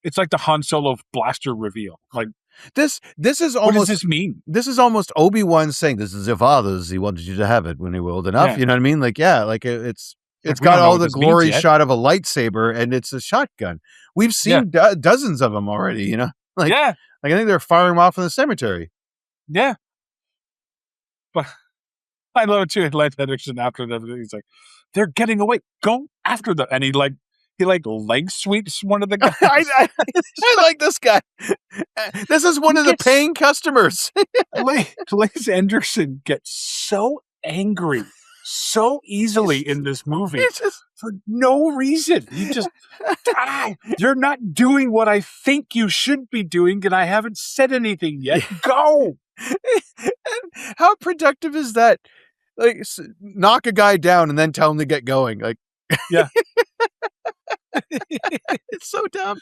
Speaker 2: It's like the Han Solo blaster reveal. Like,
Speaker 1: This is
Speaker 2: what does
Speaker 1: almost
Speaker 2: this mean?
Speaker 1: this is almost Obi-Wan saying, "This is your father's. He wanted you to have it when you were old enough."
Speaker 2: Yeah.
Speaker 1: You know what I mean? Like, yeah, like it's
Speaker 2: Like, we
Speaker 1: got
Speaker 2: don't know
Speaker 1: all
Speaker 2: what
Speaker 1: the
Speaker 2: this means
Speaker 1: glory
Speaker 2: yet.
Speaker 1: shot of a lightsaber, and it's a shotgun. We've seen dozens of them already. You know, like
Speaker 2: Yeah,
Speaker 1: I think they're firing them off in the cemetery.
Speaker 2: yeah. But I love it too. Lance Henriksen after them, he's like, "They're getting away. Go after them!" And he leg sweeps one of the guys.
Speaker 1: I like this guy. This is one of the paying customers.
Speaker 2: Lance Henriksen gets so angry so easily in this movie for no reason. You just, you're not doing what I think you should be doing, and I haven't said anything yet. Go.
Speaker 1: How productive is that? Like, knock a guy down and then tell him to get going. Like,
Speaker 2: yeah.
Speaker 1: It's so dumb.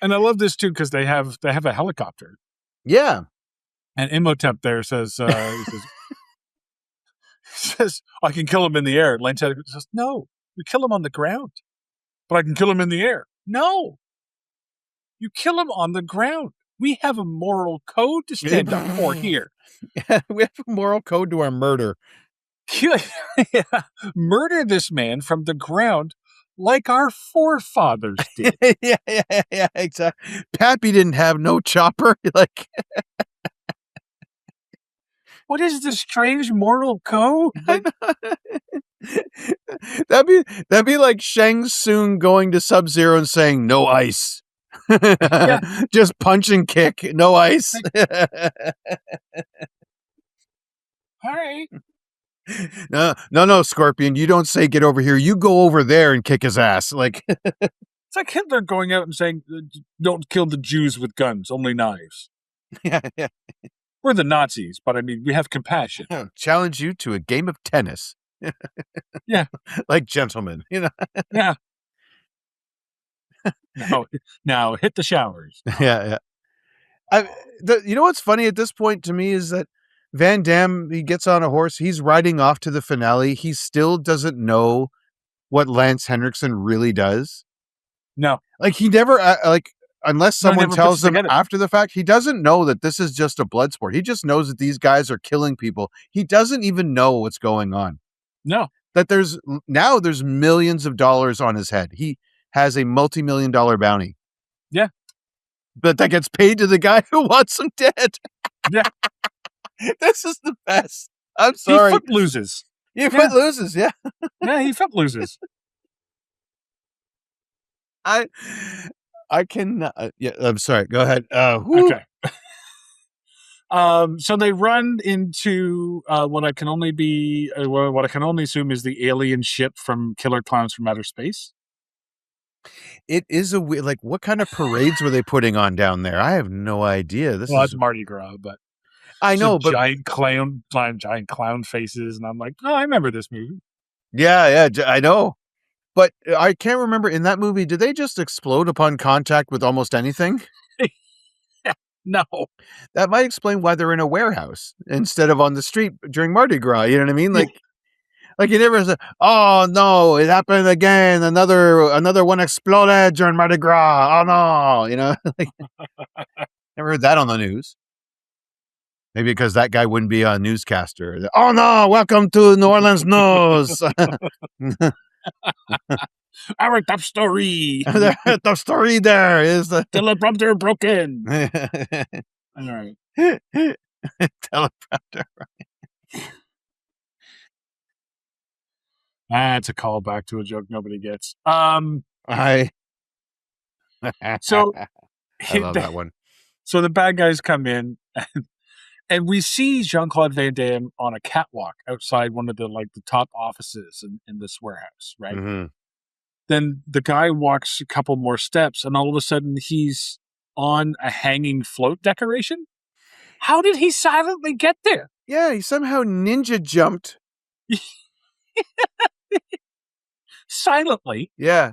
Speaker 2: And I love this too because they have a helicopter.
Speaker 1: Yeah.
Speaker 2: And Imhotep there says, I can kill him in the air. Lance Henriksen says, no, you kill him on the ground. But I can kill him in the air. No. You kill him on the ground. We have a moral code to stand up for here.
Speaker 1: Yeah, we have a moral code to our murder.
Speaker 2: Yeah. Murder this man from the ground like our forefathers did.
Speaker 1: yeah, exactly. Pappy didn't have no chopper. Like,
Speaker 2: what is this strange moral code?
Speaker 1: That'd be like Shang Tsung going to Sub-Zero and saying no ice. Just punch and kick, no ice.
Speaker 2: All right.
Speaker 1: No, Scorpion, you don't say get over here. You go over there and kick his ass. Like,
Speaker 2: it's like Hitler going out and saying, don't kill the Jews with guns, only knives.
Speaker 1: Yeah.
Speaker 2: We're the Nazis, but I mean, we have compassion.
Speaker 1: Challenge you to a game of tennis.
Speaker 2: Yeah.
Speaker 1: Like gentlemen, you know?
Speaker 2: Yeah. Now hit the showers.
Speaker 1: Yeah. You know what's funny at this point to me is that Van Damme, he gets on a horse. He's riding off to the finale. He still doesn't know what Lance Henriksen really does.
Speaker 2: No.
Speaker 1: Like, he never, unless someone tells him after the fact, he doesn't know that this is just a blood sport. He just knows that these guys are killing people. He doesn't even know what's going on.
Speaker 2: No.
Speaker 1: That there's millions of dollars on his head. He has a multi-million-dollar bounty.
Speaker 2: Yeah.
Speaker 1: But that gets paid to the guy who wants him dead.
Speaker 2: Yeah.
Speaker 1: This is the best. I'm sorry.
Speaker 2: He foot loses.
Speaker 1: Foot loses, yeah.
Speaker 2: Yeah, he foot loses.
Speaker 1: I can. Yeah, I'm sorry. Go ahead.
Speaker 2: Okay. So they run into what I can only assume is the alien ship from Killer Clowns from Outer Space.
Speaker 1: It is a weird. Like, what kind of parades were they putting on down there? I have no idea.
Speaker 2: It's Mardi Gras, but
Speaker 1: I know, but
Speaker 2: giant clown faces, and I'm like, oh, I remember this movie.
Speaker 1: Yeah, I know. But I can't remember, in that movie, did they just explode upon contact with almost anything?
Speaker 2: No.
Speaker 1: That might explain why they're in a warehouse instead of on the street during Mardi Gras. You know what I mean? Like you never said, oh no, it happened again. Another one exploded during Mardi Gras. Oh no, you know? Never heard that on the news. Maybe because that guy wouldn't be a newscaster. Oh no, welcome to New Orleans News.
Speaker 2: Our top story.
Speaker 1: The story there is the
Speaker 2: teleprompter broken. All right.
Speaker 1: Teleprompter.
Speaker 2: That's a callback to a joke nobody gets.
Speaker 1: So
Speaker 2: I
Speaker 1: love that one.
Speaker 2: So the bad guys come in, and we see Jean-Claude Van Damme on a catwalk outside one of the top offices in this warehouse, right?
Speaker 1: Mm-hmm.
Speaker 2: Then the guy walks a couple more steps, and all of a sudden he's on a hanging float decoration. How did he silently get there?
Speaker 1: Yeah, he somehow ninja jumped.
Speaker 2: Silently.
Speaker 1: Yeah.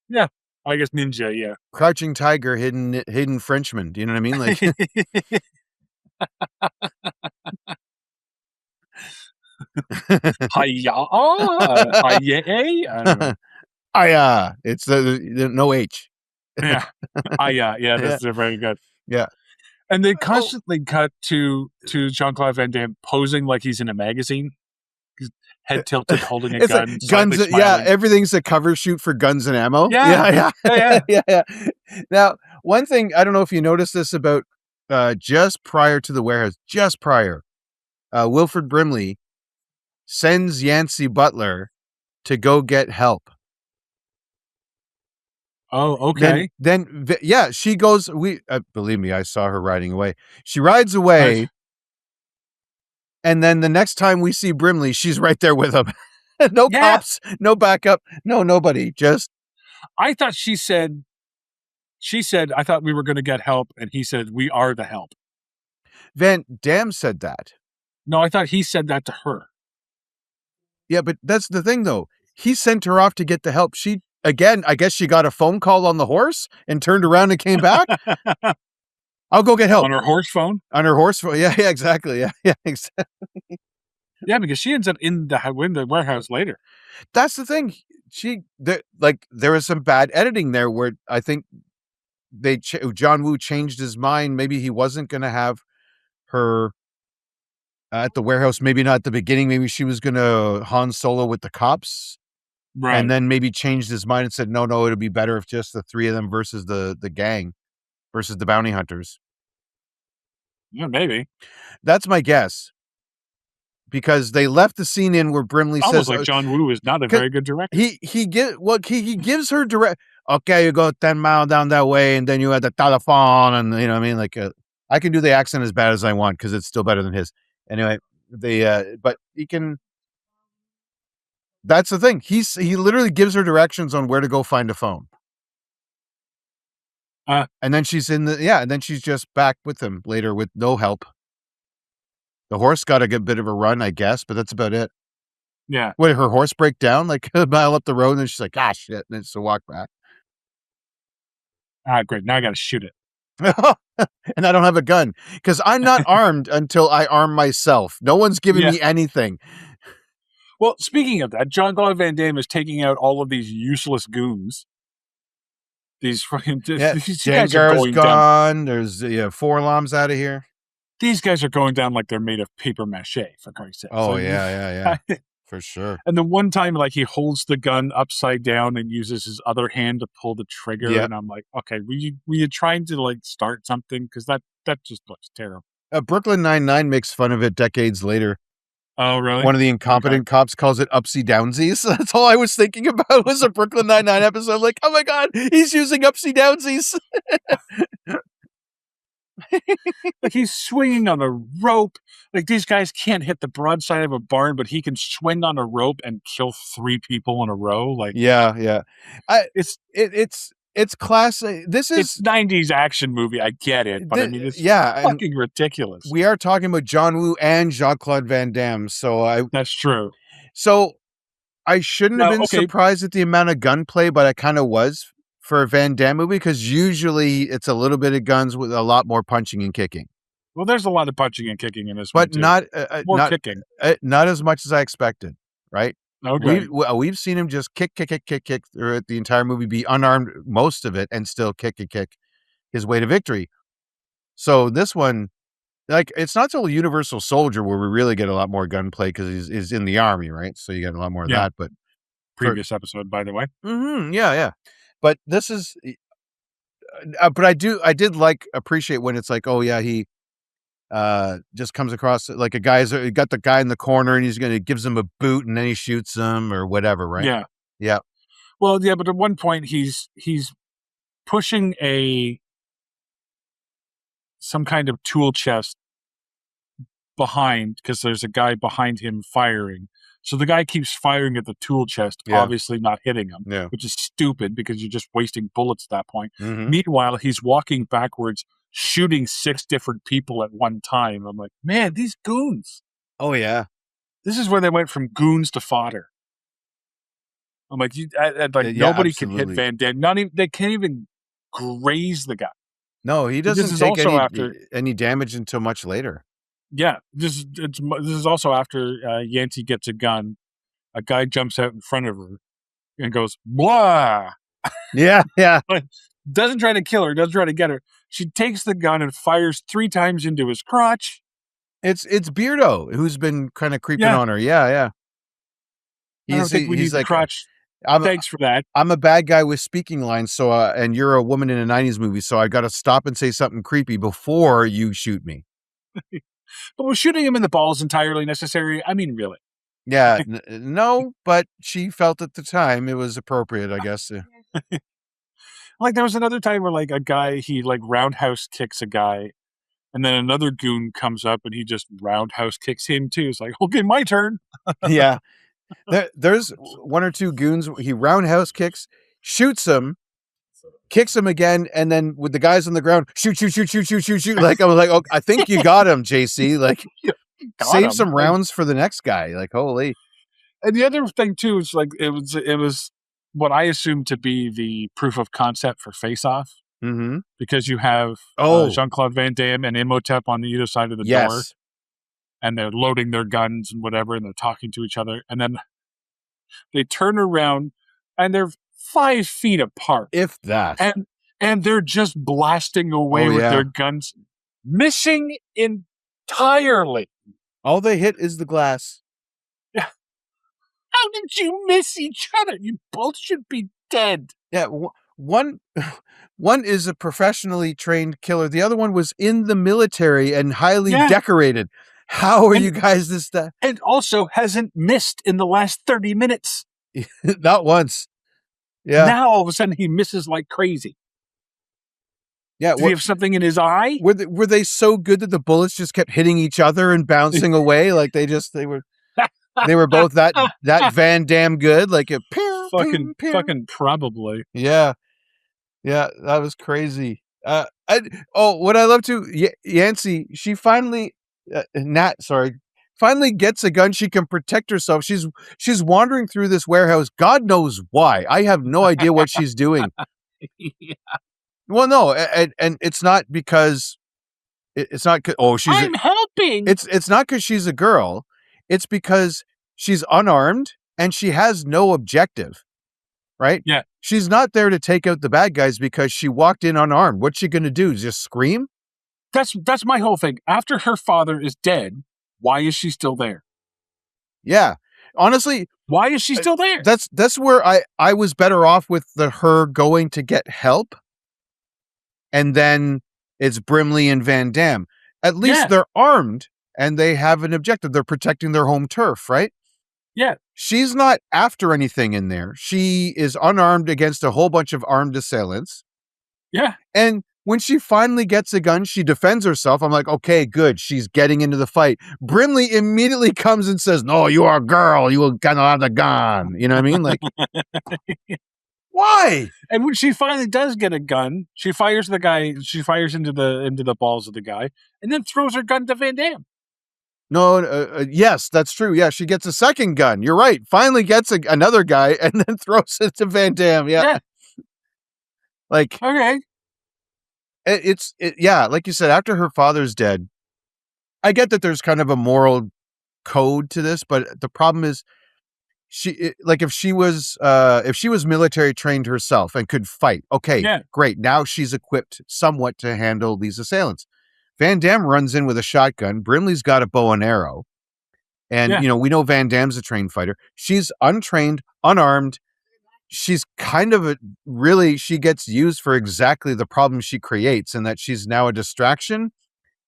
Speaker 2: Yeah. I guess ninja, yeah.
Speaker 1: Crouching tiger, hidden Frenchman. Do you know what I mean? Like,
Speaker 2: Hiya.
Speaker 1: it's the no H.
Speaker 2: Yeah. That's very good.
Speaker 1: Yeah.
Speaker 2: And they constantly cut to Jean-Claude Van Damme posing like he's in a magazine. He's head tilted, holding a
Speaker 1: It's
Speaker 2: gun,
Speaker 1: like
Speaker 2: slightly
Speaker 1: guns.
Speaker 2: smiling.
Speaker 1: Everything's a cover shoot for guns and ammo.
Speaker 2: Yeah.
Speaker 1: Yeah. Now, one thing, I don't know if you noticed this about just prior to the warehouse, Wilford Brimley sends Yancey Butler to go get help.
Speaker 2: Oh, okay.
Speaker 1: Then she goes. Believe me, I saw her riding away. She rides away, and then the next time we see Brimley, she's right there with him. No cops, no backup, no nobody. Just
Speaker 2: I thought she said, I thought we were going to get help, and he said, we are the help.
Speaker 1: Van Damme said that.
Speaker 2: No, I thought he said that to her.
Speaker 1: Yeah, but that's the thing, though. He sent her off to get the help. She, again, I guess she got a phone call on the horse and turned around and came back. I'll go get help.
Speaker 2: On her horse phone?
Speaker 1: On her horse phone. Yeah, exactly. Yeah, exactly.
Speaker 2: Yeah, because she ends up in the warehouse later.
Speaker 1: That's the thing. There was some bad editing there where I think John Woo changed his mind. Maybe he wasn't going to have her at the warehouse. Maybe not at the beginning. Maybe she was going to Han Solo with the cops.
Speaker 2: Right.
Speaker 1: And then maybe changed his mind and said, no, it'd be better if just the three of them versus the gang versus the bounty hunters.
Speaker 2: Yeah, maybe.
Speaker 1: That's my guess. Because they left the scene in where Brimley
Speaker 2: almost
Speaker 1: says,
Speaker 2: like John Woo is not a very good director.
Speaker 1: He gives her direct. Okay, you go 10 miles down that way, and then you had the telephone, and you know what I mean. Like I can do the accent as bad as I want because it's still better than his. Anyway, but he can. That's the thing. He literally gives her directions on where to go find a phone. And then she's and then she's just back with him later with no help. The horse got a good bit of a run, I guess, but that's about it.
Speaker 2: Yeah.
Speaker 1: What, her horse break down like a mile up the road, and then she's like, ah, shit, and it's to walk back.
Speaker 2: Great. Now I got to shoot it.
Speaker 1: And I don't have a gun because I'm not armed until I arm myself. No one's giving me anything.
Speaker 2: Well, speaking of that, Jean-Claude Van Damme is taking out all of these useless goons. These fucking these guys are going
Speaker 1: gone. There's Forlom's out of here.
Speaker 2: These guys are going down like they're made of paper mache, for Christ's sake.
Speaker 1: Oh, yeah. For sure.
Speaker 2: And the one time, like, he holds the gun upside down and uses his other hand to pull the trigger. Yeah. And I'm like, okay, were you trying to, like, start something? Because that just looks terrible.
Speaker 1: Brooklyn Nine-Nine makes fun of it decades later.
Speaker 2: Oh, really?
Speaker 1: One of the incompetent cops calls it upsy downsies. That's all I was thinking about was a Brooklyn Nine-Nine episode. Like, oh my God, he's using upsy downsies.
Speaker 2: Like, he's swinging on a rope. Like, these guys can't hit the broadside of a barn, but he can swing on a rope and kill 3 people in a row. Like,
Speaker 1: yeah. It's classic.
Speaker 2: It's 90s action movie. I get it, but I mean, it's fucking ridiculous.
Speaker 1: We are talking about John Woo and Jean-Claude Van Damme,
Speaker 2: that's true.
Speaker 1: So I shouldn't have been surprised at the amount of gunplay, but I kind of was for a Van Damme movie because usually it's a little bit of guns with a lot more punching and kicking.
Speaker 2: Well, there's a lot of punching and kicking in this,
Speaker 1: but
Speaker 2: one too. More kicking,
Speaker 1: not as much as I expected. Right?
Speaker 2: Okay.
Speaker 1: We've seen him just kick throughout the entire movie, be unarmed most of it, and still kick his way to victory. So this one, like, it's not till Universal Soldier where we really get a lot more gunplay because he's in the army, right? So you get a lot more of that. But
Speaker 2: previous episode, by the way.
Speaker 1: Mm-hmm, yeah. But this is, but I did appreciate when it's like, oh yeah, he just comes across like a guy's got the guy in the corner and he gives him a boot and then he shoots him or whatever, right? Yeah.
Speaker 2: Well, yeah, but at one point he's pushing some kind of tool chest behind because there's a guy behind him firing. So the guy keeps firing at the tool chest, obviously not hitting him, which is stupid because you're just wasting bullets at that point. Mm-hmm. Meanwhile, he's walking backwards, shooting 6 different people at one time. I'm like, man, these goons.
Speaker 1: Oh, yeah.
Speaker 2: This is where they went from goons to fodder. I'm like, nobody can hit Van Damme. They can't even graze the guy.
Speaker 1: No, he doesn't take any damage until much later.
Speaker 2: Yeah, this is also after Yancey gets a gun. A guy jumps out in front of her and goes, blah.
Speaker 1: Yeah.
Speaker 2: Doesn't try to kill her, doesn't try to get her. She takes the gun and fires 3 times into his crotch.
Speaker 1: It's Beardo who's been kind of creeping
Speaker 2: Yeah.
Speaker 1: on her. Yeah.
Speaker 2: I don't think we need
Speaker 1: he's
Speaker 2: the
Speaker 1: like,
Speaker 2: crotch.
Speaker 1: I'm
Speaker 2: Thanks for that.
Speaker 1: I'm a bad guy with speaking lines, so and you're a woman in a 90s movie, so I got to stop and say something creepy before you shoot me.
Speaker 2: But was shooting him in the balls entirely necessary? I mean, really.
Speaker 1: Yeah, no, but she felt at the time it was appropriate, I guess.
Speaker 2: Like, there was another time where, like, a guy, he, like, roundhouse kicks a guy, and then another goon comes up and he just roundhouse kicks him, too. It's like, okay, my turn.
Speaker 1: Yeah. There's 1 or 2 goons. He roundhouse kicks, shoots him, kicks him again, and then with the guys on the ground, shoot. Like, I was like, oh, I think you got him, JC. Like, save some rounds for the next guy. Like, holy.
Speaker 2: And the other thing, too, is, like, it was what I assumed to be the proof of concept for Face Off.
Speaker 1: Mm-hmm.
Speaker 2: Because you have Jean-Claude Van Damme and Imhotep on either side of the door. And they're loading their guns and whatever, and they're talking to each other. And then they turn around, and they're 5 feet apart.
Speaker 1: If that.
Speaker 2: And they're just blasting away with their guns, missing entirely.
Speaker 1: All they hit is the glass.
Speaker 2: Yeah. How did you miss each other? You both should be dead.
Speaker 1: Yeah, one is a professionally trained killer. The other one was in the military and highly decorated. How are you guys this time?
Speaker 2: And also hasn't missed in the last 30 minutes.
Speaker 1: Not once. Yeah.
Speaker 2: Now all of a sudden he misses like crazy.
Speaker 1: Yeah.
Speaker 2: Did he have something in his eye?
Speaker 1: Were they so good that the bullets just kept hitting each other and bouncing away? Like they were both that Van Damme good. Like a
Speaker 2: fucking probably.
Speaker 1: Yeah. Yeah. That was crazy. What I love too, Yancey, she finally gets a gun. She can protect herself. She's wandering through this warehouse. God knows why. I have no idea what she's doing.
Speaker 2: Yeah.
Speaker 1: Well, no, and it's not because it's not.
Speaker 2: I'm helping.
Speaker 1: It's not because she's a girl. It's because she's unarmed and she has no objective. Right?
Speaker 2: Yeah.
Speaker 1: She's not there to take out the bad guys because she walked in unarmed. What's she going to do? Just scream?
Speaker 2: That's my whole thing. After her father is dead, why is she still there?
Speaker 1: Yeah. Honestly,
Speaker 2: why is she still there?
Speaker 1: That's where I was better off with her going to get help. And then it's Brimley and Van Damme. At least they're armed and they have an objective. They're protecting their home turf, right?
Speaker 2: Yeah.
Speaker 1: She's not after anything in there. She is unarmed against a whole bunch of armed assailants.
Speaker 2: Yeah.
Speaker 1: And when she finally gets a gun, she defends herself. I'm like, okay, good. She's getting into the fight. Brimley immediately comes and says, no, you are a girl. You will cannot have the gun. You know what I mean? Like, why?
Speaker 2: And when she finally does get a gun, she fires the guy. She fires into the balls of the guy and then throws her gun to Van Damme.
Speaker 1: No, yes, that's true. Yeah, she gets a second gun. You're right. Finally gets another guy and then throws it to Van Damme. Yeah. Like,
Speaker 2: okay.
Speaker 1: Yeah, like you said, after her father's dead, I get that there's kind of a moral code to this, but the problem is if she was military trained herself and could fight, okay, great. Now she's equipped somewhat to handle these assailants. Van Damme runs in with a shotgun. Brimley's got a bow and arrow. And, we know Van Damme's a trained fighter. She's untrained, unarmed. She's kind of she gets used for exactly the problem she creates, and that she's now a distraction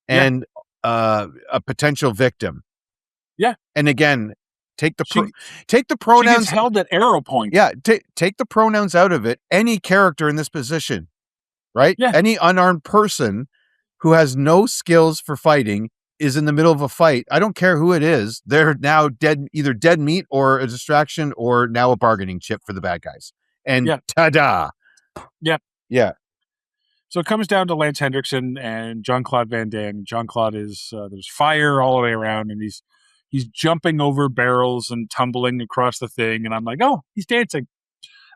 Speaker 1: and a potential victim.
Speaker 2: Yeah.
Speaker 1: And again, take the pronouns.
Speaker 2: She gets held at arrow point.
Speaker 1: Yeah. Take the pronouns out of it. Any character in this position, right?
Speaker 2: Yeah.
Speaker 1: Any unarmed person who has no skills for fighting is in the middle of a fight. I don't care who it is. They're now either dead meat or a distraction or now a bargaining chip for the bad guys. And ta-da.
Speaker 2: Yeah.
Speaker 1: Yeah.
Speaker 2: So it comes down to Lance Henriksen and Jean-Claude Van Damme. Jean-Claude is, there's fire all the way around and he's jumping over barrels and tumbling across the thing. And I'm like, oh, he's dancing.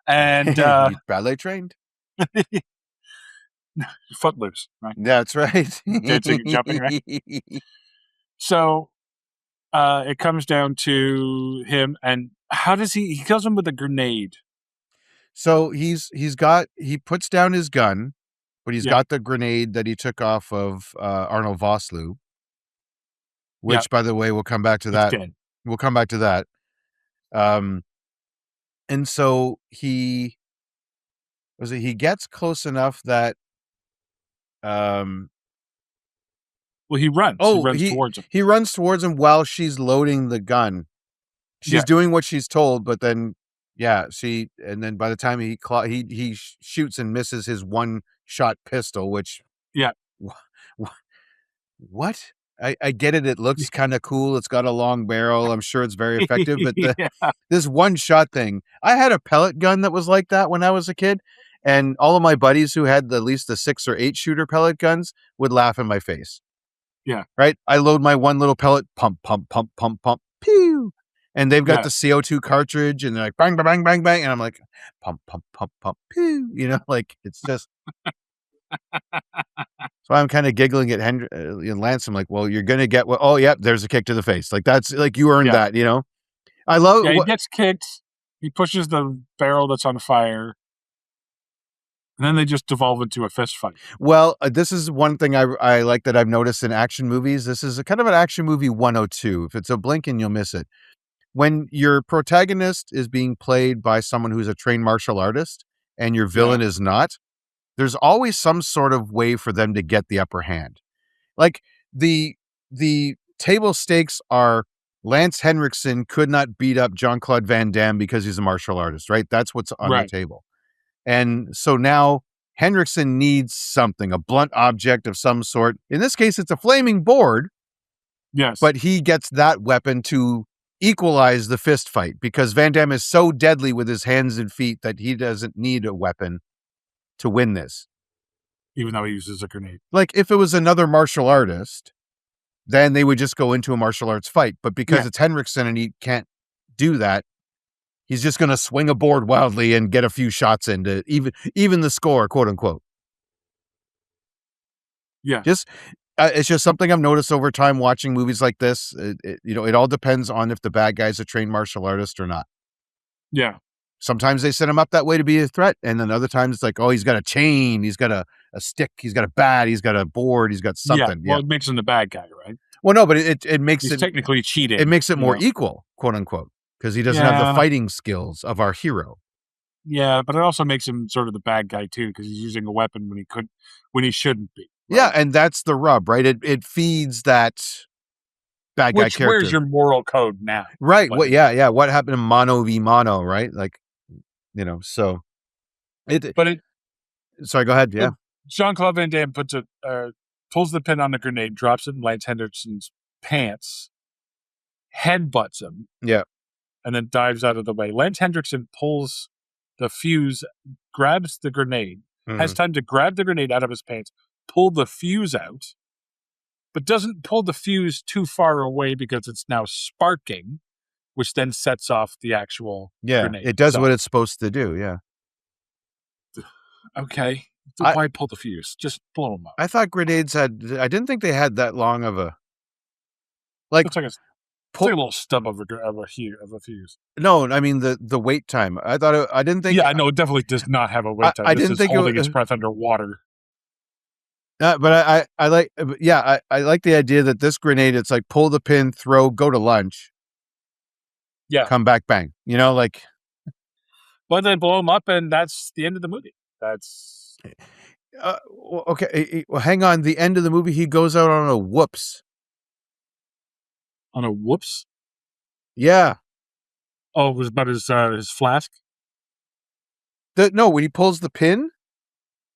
Speaker 2: And
Speaker 1: he's ballet trained.
Speaker 2: Footloose, right?
Speaker 1: That's right.
Speaker 2: Dancing and jumping, right? So it comes down to him, and how does he kills him with a grenade?
Speaker 1: So he puts down his gun, but he's
Speaker 2: Yeah.
Speaker 1: got the grenade that he took off of Arnold Vosloo, which,
Speaker 2: Yeah.
Speaker 1: by the way, we'll come back to
Speaker 2: It's
Speaker 1: that.
Speaker 2: dead.
Speaker 1: We'll come back to that. And so he gets close enough that
Speaker 2: Well, he runs. He runs towards him.
Speaker 1: He runs towards him while she's loading the gun. She's
Speaker 2: Yeah.
Speaker 1: doing what she's told, but then and then by the time he shoots and misses his one shot pistol, which
Speaker 2: Yeah.
Speaker 1: what? I get it. It looks kind of cool. It's got a long barrel. I'm sure it's very effective, but this one shot thing, I had a pellet gun that was like that when I was a kid. And all of my buddies who had at least the 6 or 8 shooter pellet guns would laugh in my face.
Speaker 2: Yeah.
Speaker 1: Right. I load my one little pellet, pump, pump, pump, pump, pump, pew. And they've got the CO2 cartridge and they're like, bang, bang, bang, bang, bang. And I'm like, pump, pump, pump, pump, pew. You know, like it's just. So I'm kind of giggling at and Lance. I'm like, well, you're going to get what? Oh, yeah, there's a kick to the face. Like that's like you earned that, you know? I love
Speaker 2: he gets kicked. He pushes the barrel that's on fire. And then they just devolve into a fist fight.
Speaker 1: Well, this is one thing I like that I've noticed in action movies. This is a kind of an action movie 102. If it's a blink and you'll miss it. When your protagonist is being played by someone who's a trained martial artist and your villain is not, there's always some sort of way for them to get the upper hand. Like the table stakes are Lance Henriksen could not beat up Jean-Claude Van Damme because he's a martial artist, right? That's what's on the table. And so now Henriksen needs something, a blunt object of some sort. In this case, it's a flaming board.
Speaker 2: Yes.
Speaker 1: But he gets that weapon to equalize the fist fight because Van Damme is so deadly with his hands and feet that he doesn't need a weapon to win this.
Speaker 2: Even though he uses a grenade.
Speaker 1: Like if it was another martial artist, then they would just go into a martial arts fight. But because it's Henriksen and he can't do that, he's just going to swing a board wildly and get a few shots into even the score, quote unquote.
Speaker 2: Yeah.
Speaker 1: It's just something I've noticed over time watching movies like this. It all depends on if the bad guy's a trained martial artist or not.
Speaker 2: Yeah.
Speaker 1: Sometimes they set him up that way to be a threat. And then other times it's like, oh, he's got a chain. He's got a stick. He's got a bat. He's got a board. He's got something.
Speaker 2: Yeah. Well, it makes him the bad guy, right?
Speaker 1: Well, no, but it makes
Speaker 2: he's technically cheating.
Speaker 1: It makes it more equal, quote unquote, because he doesn't have the fighting skills of our hero.
Speaker 2: Yeah, but it also makes him sort of the bad guy too, because he's using a weapon when he shouldn't be.
Speaker 1: Right? Yeah, and that's the rub, right? It feeds that bad guy character.
Speaker 2: Where's your moral code now?
Speaker 1: Right. What? Yeah. What happened to mono v mono? Right. Like, so Sorry. Go ahead. Yeah.
Speaker 2: Jean-Claude Van Damme pulls the pin on the grenade, drops it in Lance Henriksen's pants, headbutts him.
Speaker 1: Yeah.
Speaker 2: And then dives out of the way. Lance Henriksen pulls the fuse, grabs the grenade, has time to grab the grenade out of his pants, pull the fuse out, but doesn't pull the fuse too far away because it's now sparking, which then sets off the actual grenade.
Speaker 1: It does what it's supposed to do. Yeah.
Speaker 2: Okay. Why pull the fuse? Just blow them up.
Speaker 1: I thought grenades I didn't think they had that long of a. Like,
Speaker 2: it's like a little stub of a fuse.
Speaker 1: No, I mean the wait time. I didn't think.
Speaker 2: Yeah, no, it definitely does not have a wait time.
Speaker 1: I didn't think
Speaker 2: holding its breath underwater.
Speaker 1: But I like, I like the idea that this grenade, it's like pull the pin, throw, go to lunch.
Speaker 2: Yeah.
Speaker 1: Come back, bang. Like.
Speaker 2: But they blow him up, and that's the end of the movie. That's.
Speaker 1: Okay. Well, hang on. The end of the movie, he goes out on a whoops.
Speaker 2: On a whoops?
Speaker 1: Yeah.
Speaker 2: Oh, it was about his flask?
Speaker 1: No, when he pulls the pin.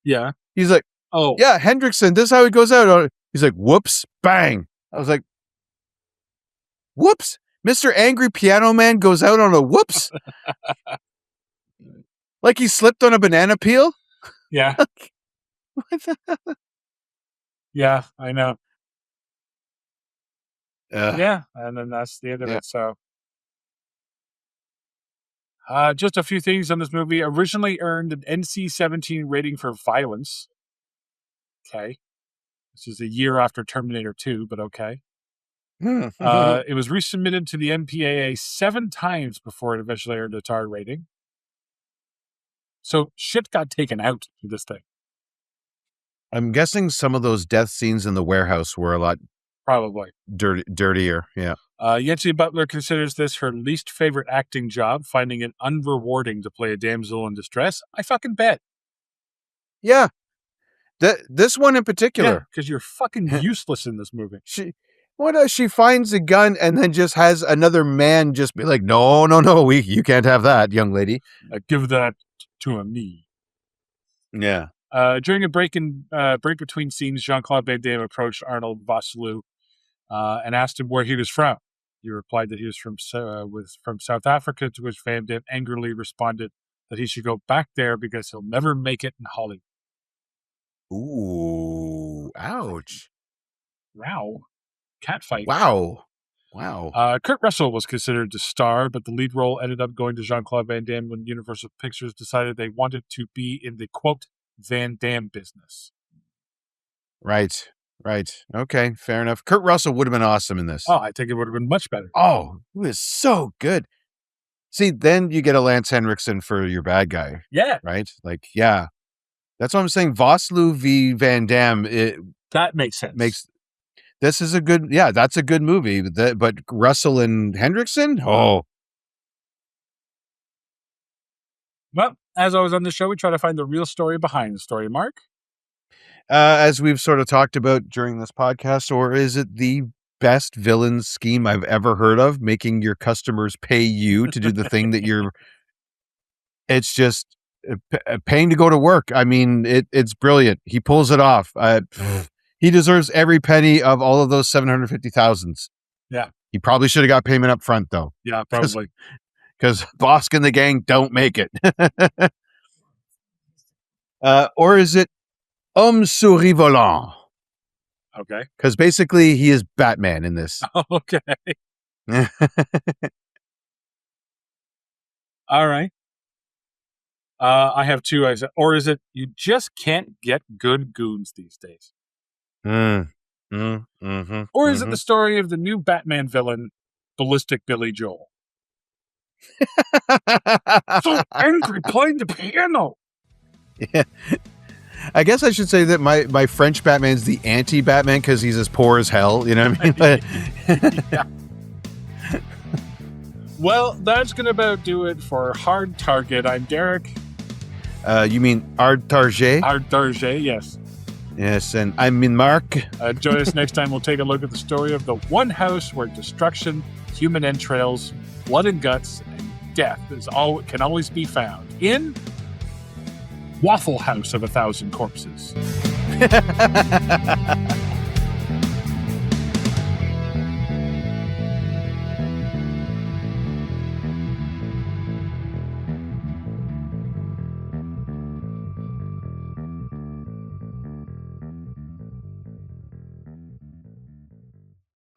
Speaker 2: Yeah.
Speaker 1: He's like, oh. Yeah, Hendrickson, this is how he goes out. He's like, whoops, bang. I was like, whoops. Mr. Angry Piano Man goes out on a whoops? Like he slipped on a banana peel?
Speaker 2: Yeah. Yeah, I know. Yeah, and then that's the end of it. So, just a few things on this movie. Originally earned an NC-17 rating for violence. Okay. This is a year after Terminator 2, but okay. It was resubmitted to the MPAA 7 times before it eventually earned its R rating. So shit got taken out in this thing.
Speaker 1: I'm guessing some of those death scenes in the warehouse were a lot
Speaker 2: Probably.
Speaker 1: dirtier. Yeah.
Speaker 2: Yancey Butler considers this her least favorite acting job, finding it unrewarding to play a damsel in distress. I fucking bet.
Speaker 1: Yeah. This one in particular.
Speaker 2: Because you're fucking useless in this movie.
Speaker 1: She finds a gun and then just has another man just be like, no, you can't have that, young lady.
Speaker 2: Give that to me.
Speaker 1: Yeah.
Speaker 2: During a break between scenes, Jean-Claude Van Damme approached Arnold Vosloo and asked him where he was from. He replied that he was from South Africa, to which Van Damme angrily responded that he should go back there because he'll never make it in Hollywood.
Speaker 1: Ooh, ouch.
Speaker 2: Wow. Catfight.
Speaker 1: Wow.
Speaker 2: Kurt Russell was considered to star, but the lead role ended up going to Jean-Claude Van Damme when Universal Pictures decided they wanted to be in the, quote, Van Damme business.
Speaker 1: Right. Okay, fair enough. Kurt Russell would have been awesome in this.
Speaker 2: Oh, I think it would have been much better.
Speaker 1: Oh, he was so good. See, then you get a Lance Henriksen for your bad guy.
Speaker 2: Yeah.
Speaker 1: Right? Like, yeah. That's what I'm saying. Vosloo v. Van Damme.
Speaker 2: That makes sense.
Speaker 1: This is that's a good movie. But Russell and Henriksen? Oh.
Speaker 2: Well, as always on the show, we try to find the real story behind the story, Mark.
Speaker 1: As we've sort of talked about during this podcast, or is it the best villain scheme I've ever heard of, making your customers pay you to do the thing that it's just paying to go to work. I mean, it's brilliant. He pulls it off. He deserves every penny of all of those 750,000s.
Speaker 2: Yeah.
Speaker 1: He probably should have got payment up front, though.
Speaker 2: Yeah, probably.
Speaker 1: Because Bosk and the gang don't make it. Or is it Homme Souris Volant?
Speaker 2: Okay.
Speaker 1: Because basically he is Batman in this.
Speaker 2: Okay. All right. I have two. Or is it you just can't get good goons these days? Or is it the story of the new Batman villain, Ballistic Billy Joel? So angry playing the piano.
Speaker 1: Yeah. I guess I should say that my French Batman's the anti-Batman because he's as poor as hell. You know what I mean?
Speaker 2: Yeah. Well, that's going to about do it for Hard Target. I'm Derek.
Speaker 1: You mean Hard Target?
Speaker 2: Hard Target, yes.
Speaker 1: Yes, and I'm in Mark.
Speaker 2: Join us next time. We'll take a look at the story of the one house where destruction, human entrails, blood and guts, and death can always be found in Waffle House of 1,000 Corpses.